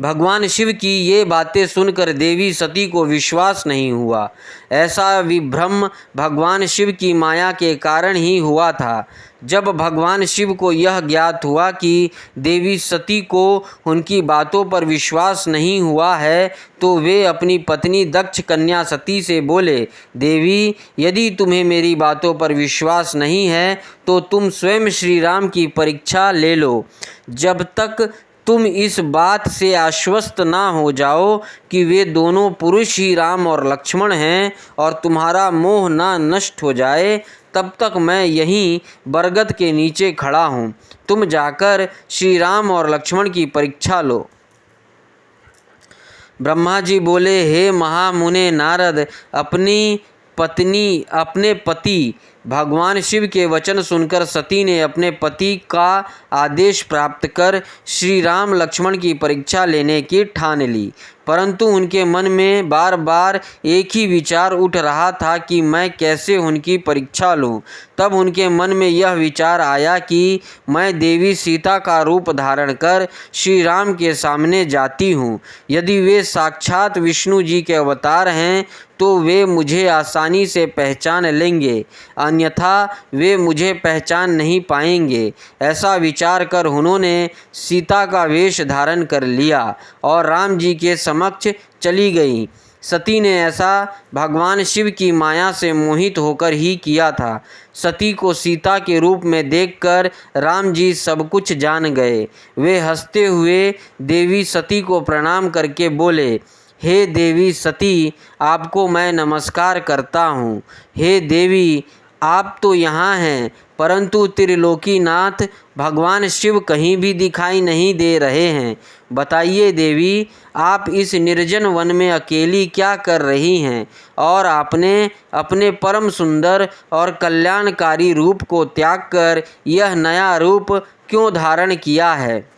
भगवान शिव की ये बातें सुनकर देवी सती को विश्वास नहीं हुआ। ऐसा विभ्रम भगवान शिव की माया के कारण ही हुआ था। जब भगवान शिव को यह ज्ञात हुआ कि देवी सती को उनकी बातों पर विश्वास नहीं हुआ है तो वे अपनी पत्नी दक्ष कन्या सती से बोले, देवी, यदि तुम्हें मेरी बातों पर विश्वास नहीं है तो तुम स्वयं श्री राम की परीक्षा ले लो। जब तक तुम इस बात से आश्वस्त ना हो जाओ कि वे दोनों पुरुष ही राम और लक्ष्मण हैं और तुम्हारा मोह ना नष्ट हो जाए, तब तक मैं यहीं बरगद के नीचे खड़ा हूँ। तुम जाकर श्री राम और लक्ष्मण की परीक्षा लो। ब्रह्मा जी बोले, हे महामुने नारद, अपने पति भगवान शिव के वचन सुनकर सती ने अपने पति का आदेश प्राप्त कर श्री राम लक्ष्मण की परीक्षा लेने की ठान ली। परंतु उनके मन में बार बार एक ही विचार उठ रहा था कि मैं कैसे उनकी परीक्षा लूं। तब उनके मन में यह विचार आया कि मैं देवी सीता का रूप धारण कर श्री राम के सामने जाती हूँ। यदि वे साक्षात विष्णु जी के अवतार हैं तो वे मुझे आसानी से पहचान लेंगे, अन्यथा वे मुझे पहचान नहीं पाएंगे। ऐसा विचार कर उन्होंने सीता का वेश धारण कर लिया और राम जी के समक्ष चली गई। सती ने ऐसा भगवान शिव की माया से मोहित होकर ही किया था। सती को सीता के रूप में देखकर राम जी सब कुछ जान गए। वे हंसते हुए देवी सती को प्रणाम करके बोले, हे देवी सती, आपको मैं नमस्कार करता हूँ। हे देवी, आप तो यहाँ हैं, परंतु त्रिलोकीनाथ भगवान शिव कहीं भी दिखाई नहीं दे रहे हैं। बताइए देवी, आप इस निर्जन वन में अकेली क्या कर रही हैं और आपने अपने परम सुंदर और कल्याणकारी रूप को त्याग कर यह नया रूप क्यों धारण किया है?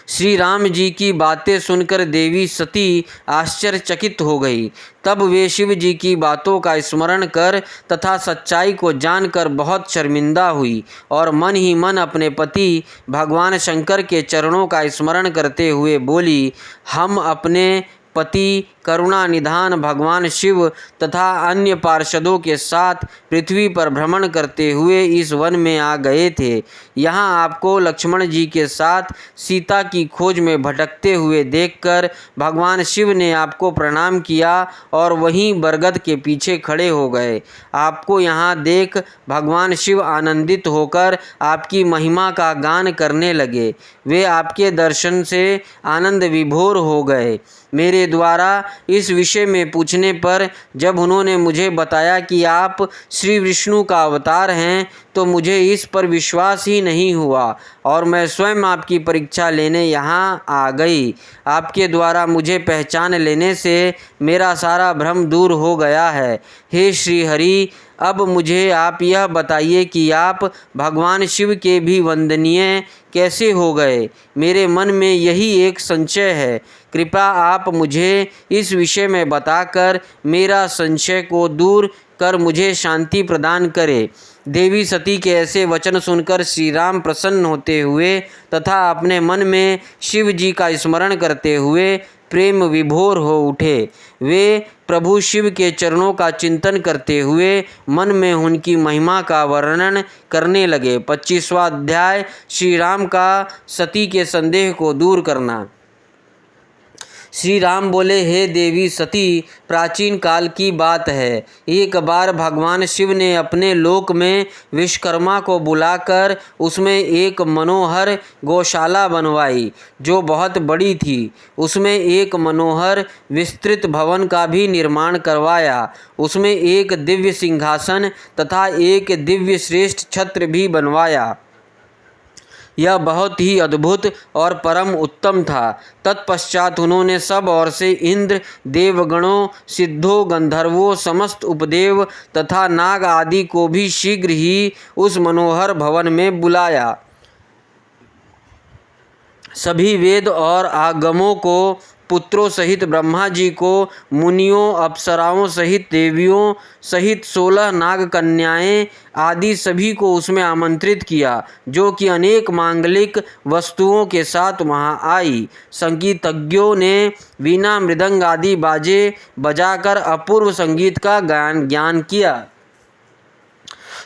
श्री राम जी की बातें सुनकर देवी सती आश्चर्यचकित हो गई। तब वे शिव जी की बातों का स्मरण कर तथा सच्चाई को जानकर बहुत शर्मिंदा हुई और मन ही मन अपने पति भगवान शंकर के चरणों का स्मरण करते हुए बोली, हम अपने पति करुणा निधान भगवान शिव तथा अन्य पार्षदों के साथ पृथ्वी पर भ्रमण करते हुए इस वन में आ गए थे। यहाँ आपको लक्ष्मण जी के साथ सीता की खोज में भटकते हुए देखकर भगवान शिव ने आपको प्रणाम किया और वहीं बरगद के पीछे खड़े हो गए। आपको यहाँ देख भगवान शिव आनंदित होकर आपकी महिमा का गान करने लगे। वे आपके दर्शन से आनंद विभोर हो गए। मेरे द्वारा इस विषय में पूछने पर जब उन्होंने मुझे बताया कि आप श्री विष्णु का अवतार हैं तो मुझे इस पर विश्वास ही नहीं हुआ और मैं स्वयं आपकी परीक्षा लेने यहाँ आ गई। आपके द्वारा मुझे पहचान लेने से मेरा सारा भ्रम दूर हो गया है। हे श्री हरि, अब मुझे आप यह बताइए कि आप भगवान शिव के भी वंदनीय कैसे हो गए? मेरे मन में यही एक संशय है। कृपया आप मुझे इस विषय में बताकर मेरा संशय को दूर कर मुझे शांति प्रदान करे। देवी सती के ऐसे वचन सुनकर श्री राम प्रसन्न होते हुए तथा अपने मन में शिव जी का स्मरण करते हुए प्रेम विभोर हो उठे। वे प्रभु शिव के चरणों का चिंतन करते हुए मन में उनकी महिमा का वर्णन करने लगे। 25वां अध्याय श्री राम का सती के संदेह को दूर करना। श्री राम बोले, हे देवी सती, प्राचीन काल की बात है। एक बार भगवान शिव ने अपने लोक में विश्वकर्मा को बुलाकर उसमें एक मनोहर गौशाला बनवाई जो बहुत बड़ी थी। उसमें एक मनोहर विस्तृत भवन का भी निर्माण करवाया। उसमें एक दिव्य सिंहासन तथा एक दिव्य श्रेष्ठ छत्र भी बनवाया। यह बहुत ही अद्भुत और परम उत्तम था। तत्पश्चात उन्होंने सब ओर से इंद्र, देवगणों, सिद्धों, गंधर्वों, समस्त उपदेव तथा नाग आदि को भी शीघ्र ही उस मनोहर भवन में बुलाया। सभी वेद और आगमों को, पुत्रों सहित ब्रह्मा जी को, मुनियों, अप्सराओं सहित देवियों सहित 16 नाग कन्याएं आदि सभी को उसमें आमंत्रित किया, जो कि अनेक मांगलिक वस्तुओं के साथ वहां आई। संगीतज्ञों ने वीणा, मृदंग आदि बाजे बजाकर अपूर्व संगीत का ज्ञान किया।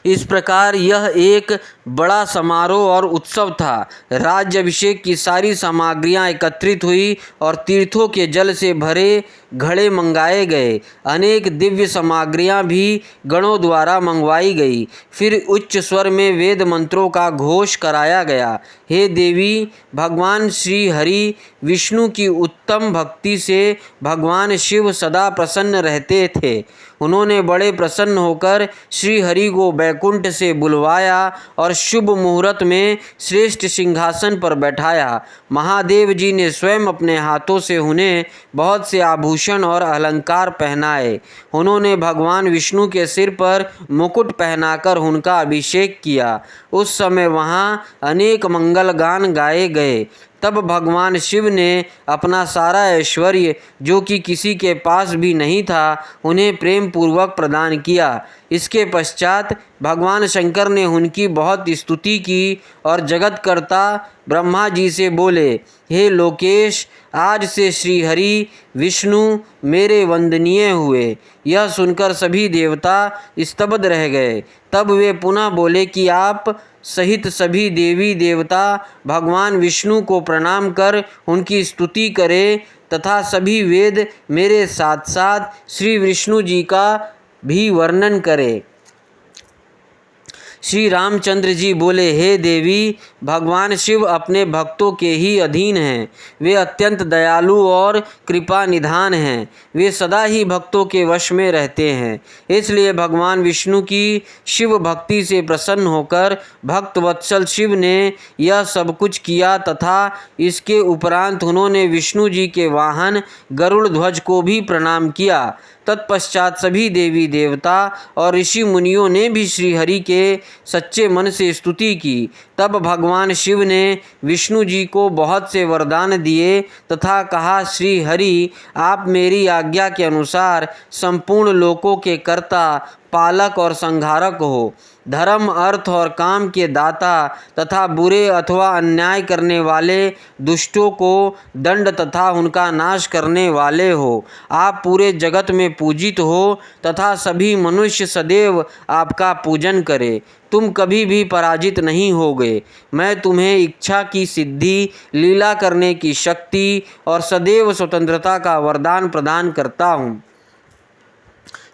इस प्रकार यह एक बड़ा समारोह और उत्सव था। राज्याभिषेक की सारी सामग्रियां एकत्रित हुई और तीर्थों के जल से भरे घड़े मंगाए गए। अनेक दिव्य सामग्रियां भी गणों द्वारा मंगवाई गई। फिर उच्च स्वर में वेद मंत्रों का घोष कराया गया। हे देवी, भगवान श्री हरि विष्णु की उत्तम भक्ति से भगवान शिव सदा प्रसन्न रहते थे। उन्होंने बड़े प्रसन्न होकर श्री हरि को बैकुंठ से बुलवाया और शुभ मुहूर्त में श्रेष्ठ सिंहासन पर बैठाया। महादेव जी ने स्वयं अपने हाथों से उन्हें बहुत से आभूषण और अलंकार पहनाए। उन्होंने भगवान विष्णु के सिर पर मुकुट पहनाकर उनका अभिषेक किया। उस समय वहाँ अनेक मंगल गान गाए गए। तब भगवान शिव ने अपना सारा ऐश्वर्य, जो कि किसी के पास भी नहीं था, उन्हें प्रेम पूर्वक प्रदान किया। इसके पश्चात भगवान शंकर ने उनकी बहुत स्तुति की और जगतकर्ता ब्रह्मा जी से बोले, हे लोकेश, आज से श्री हरि विष्णु मेरे वंदनीय हुए। यह सुनकर सभी देवता स्तब्ध रह गए। तब वे पुनः बोले कि आप सहित सभी देवी देवता भगवान विष्णु को प्रणाम कर उनकी स्तुति करें तथा सभी वेद मेरे साथ साथ श्री विष्णु जी का भी वर्णन करें। श्री रामचंद्र जी बोले, हे देवी, भगवान शिव अपने भक्तों के ही अधीन हैं। वे अत्यंत दयालु और कृपा निधान हैं। वे सदा ही भक्तों के वश में रहते हैं। इसलिए भगवान विष्णु की शिव भक्ति से प्रसन्न होकर भक्त वत्सल शिव ने यह सब कुछ किया तथा इसके उपरांत उन्होंने विष्णु जी के वाहन गरुड़ ध्वज को भी प्रणाम किया। तत्पश्चात सभी देवी देवता और ऋषि मुनियों ने भी श्री हरि के सच्चे मन से स्तुति की। तब भगवान शिव ने विष्णु जी को बहुत से वरदान दिए तथा कहा, श्री हरि, आप मेरी आज्ञा के अनुसार संपूर्ण लोकों के कर्ता, पालक और संहारक हो। धर्म, अर्थ और काम के दाता तथा बुरे अथवा अन्याय करने वाले दुष्टों को दंड तथा उनका नाश करने वाले हो। आप पूरे जगत में पूजित हो तथा सभी मनुष्य सदैव आपका पूजन करें। तुम कभी भी पराजित नहीं होगे। मैं तुम्हें इच्छा की सिद्धि, लीला करने की शक्ति और सदैव स्वतंत्रता का वरदान प्रदान करता हूँ।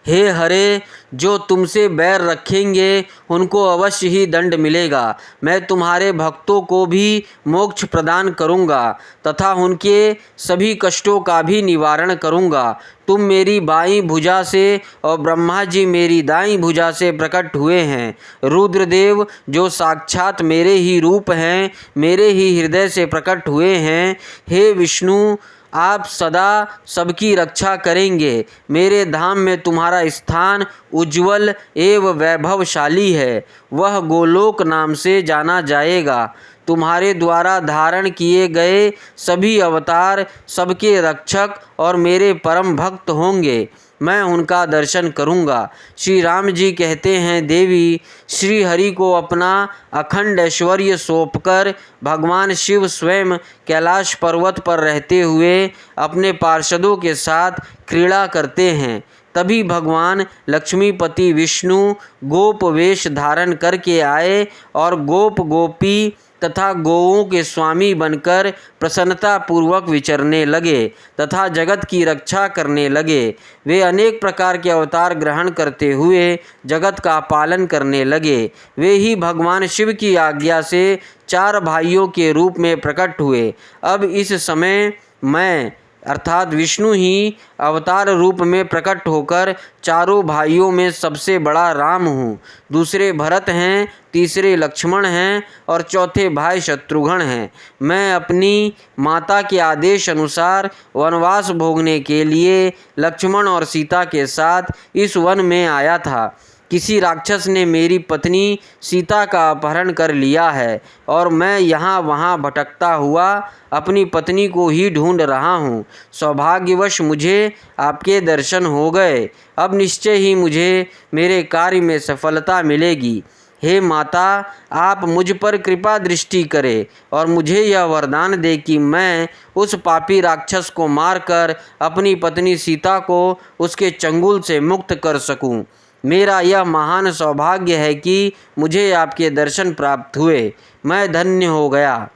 हे हरे, जो तुमसे बैर रखेंगे उनको अवश्य ही दंड मिलेगा। मैं तुम्हारे भक्तों को भी मोक्ष प्रदान करूँगा तथा उनके सभी कष्टों का भी निवारण करूँगा। तुम मेरी बाईं भुजा से और ब्रह्मा जी मेरी दाईं भुजा से प्रकट हुए हैं। रुद्रदेव, जो साक्षात मेरे ही रूप हैं, मेरे ही हृदय से प्रकट हुए हैं। हे विष्णु, आप सदा सबकी रक्षा करेंगे। मेरे धाम में तुम्हारा स्थान उज्ज्वल एवं वैभवशाली है। वह गोलोक नाम से जाना जाएगा। तुम्हारे द्वारा धारण किए गए सभी अवतार सबके रक्षक और मेरे परम भक्त होंगे। मैं उनका दर्शन करूँगा। श्री राम जी कहते हैं, देवी श्री हरि को अपना अखंड ऐश्वर्य सौंपकर भगवान शिव स्वयं कैलाश पर्वत पर रहते हुए अपने पार्षदों के साथ क्रीड़ा करते हैं। तभी भगवान लक्ष्मीपति विष्णु गोप वेश धारण करके आए और गोप गोपी तथा गोओं के स्वामी बनकर प्रसन्नता पूर्वक विचरने लगे तथा जगत की रक्षा करने लगे। वे अनेक प्रकार के अवतार ग्रहण करते हुए जगत का पालन करने लगे। वे ही भगवान शिव की आज्ञा से 4 भाइयों के रूप में प्रकट हुए। अब इस समय मैं अर्थात विष्णु ही अवतार रूप में प्रकट होकर चारों भाइयों में सबसे बड़ा राम हूँ। दूसरे भरत हैं, तीसरे लक्ष्मण हैं और चौथे भाई शत्रुघ्न हैं। मैं अपनी माता के आदेश अनुसार वनवास भोगने के लिए लक्ष्मण और सीता के साथ इस वन में आया था। किसी राक्षस ने मेरी पत्नी सीता का अपहरण कर लिया है और मैं यहाँ वहाँ भटकता हुआ अपनी पत्नी को ही ढूंढ रहा हूँ। सौभाग्यवश मुझे आपके दर्शन हो गए। अब निश्चय ही मुझे मेरे कार्य में सफलता मिलेगी। हे माता, आप मुझ पर कृपा दृष्टि करें और मुझे यह वरदान दे कि मैं उस पापी राक्षस को मारकर अपनी पत्नी सीता को उसके चंगुल से मुक्त कर सकूं। मेरा यह महान सौभाग्य है कि मुझे आपके दर्शन प्राप्त हुए। मैं धन्य हो गया।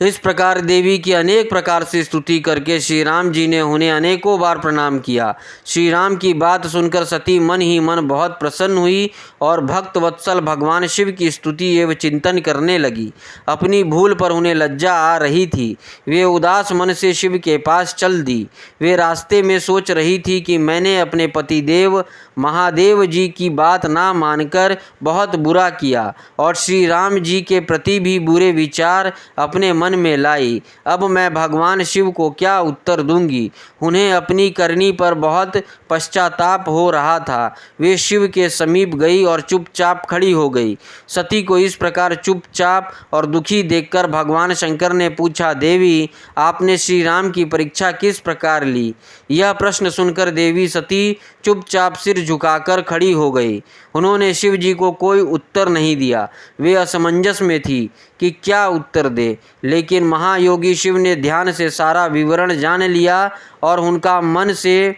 इस प्रकार देवी की अनेक प्रकार से स्तुति करके श्री राम जी ने उन्हें अनेकों बार प्रणाम किया। श्री राम की बात सुनकर सती मन ही मन बहुत प्रसन्न हुई और भक्त वत्सल भगवान शिव की स्तुति एवं चिंतन करने लगी। अपनी भूल पर उन्हें लज्जा आ रही थी। वे उदास मन से शिव के पास चल दी। वे रास्ते में सोच रही थी कि मैंने अपने पतिदेव महादेव जी की बात ना मानकर बहुत बुरा किया और श्री राम जी के प्रति भी बुरे विचार अपने मन में लाई। अब मैं भगवान शिव को क्या उत्तर दूंगी। उन्हें अपनी करनी पर बहुत पश्चाताप हो रहा था। वे शिव के समीप गई और चुपचाप खड़ी हो गई। सती को इस प्रकार चुपचाप और दुखी देखकर भगवान शंकर ने पूछा, देवी आपने श्री राम की परीक्षा किस प्रकार ली। यह प्रश्न सुनकर देवी सती चुपचाप सिर झुकाकर खड़ी हो गई। उन्होंने शिव जी को कोई उत्तर नहीं दिया। वे असमंजस में थी कि क्या उत्तर दे, लेकिन महायोगी शिव ने ध्यान से सारा विवरण जान लिया और उनका मन से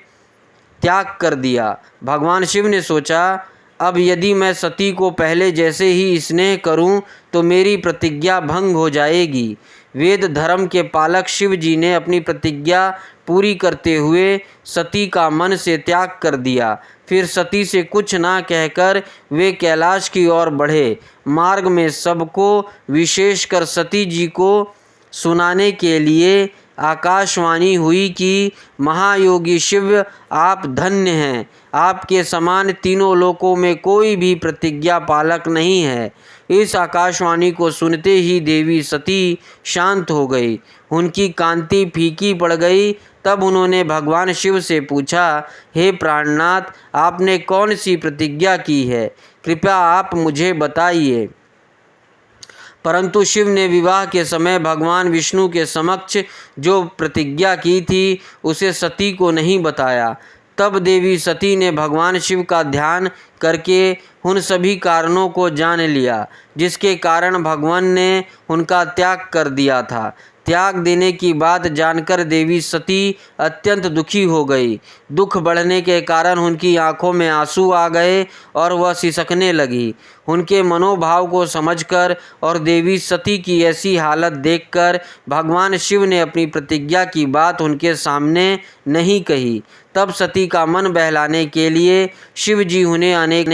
त्याग कर दिया। भगवान शिव ने सोचा, अब यदि मैं सती को पहले जैसे ही स्नेह करूं तो मेरी प्रतिज्ञा भंग हो जाएगी। वेद धर्म के पालक शिव जी ने अपनी प्रतिज्ञा पूरी करते हुए सती का मन से त्याग कर दिया। फिर सती से कुछ ना कहकर वे कैलाश की ओर बढ़े। मार्ग में सबको, विशेषकर सती जी को सुनाने के लिए आकाशवाणी हुई कि महायोगी शिव आप धन्य हैं। आपके समान तीनों लोकों में कोई भी प्रतिज्ञा पालक नहीं है। इस आकाशवाणी को सुनते ही देवी सती शांत हो गई। उनकी कांति फीकी पड़ गई। तब उन्होंने भगवान शिव से पूछा, हे प्राणनाथ, आपने कौन सी प्रतिज्ञा की है, कृपया आप मुझे बताइए। परंतु शिव ने विवाह के समय भगवान विष्णु के समक्ष जो प्रतिज्ञा की थी उसे सती को नहीं बताया। तब देवी सती ने भगवान शिव का ध्यान करके उन सभी कारणों को जान लिया जिसके कारण भगवान ने उनका त्याग कर दिया था। त्याग देने की बात जानकर देवी सती अत्यंत दुखी हो गई। दुख बढ़ने के कारण उनकी आंखों में आंसू आ गए और वह सिसकने लगी। उनके मनोभाव को समझकर और देवी सती की ऐसी हालत देखकर भगवान शिव ने अपनी प्रतिज्ञा की बात उनके सामने नहीं कही। तब सती का मन बहलाने के लिए शिव जी उन्हें अनेक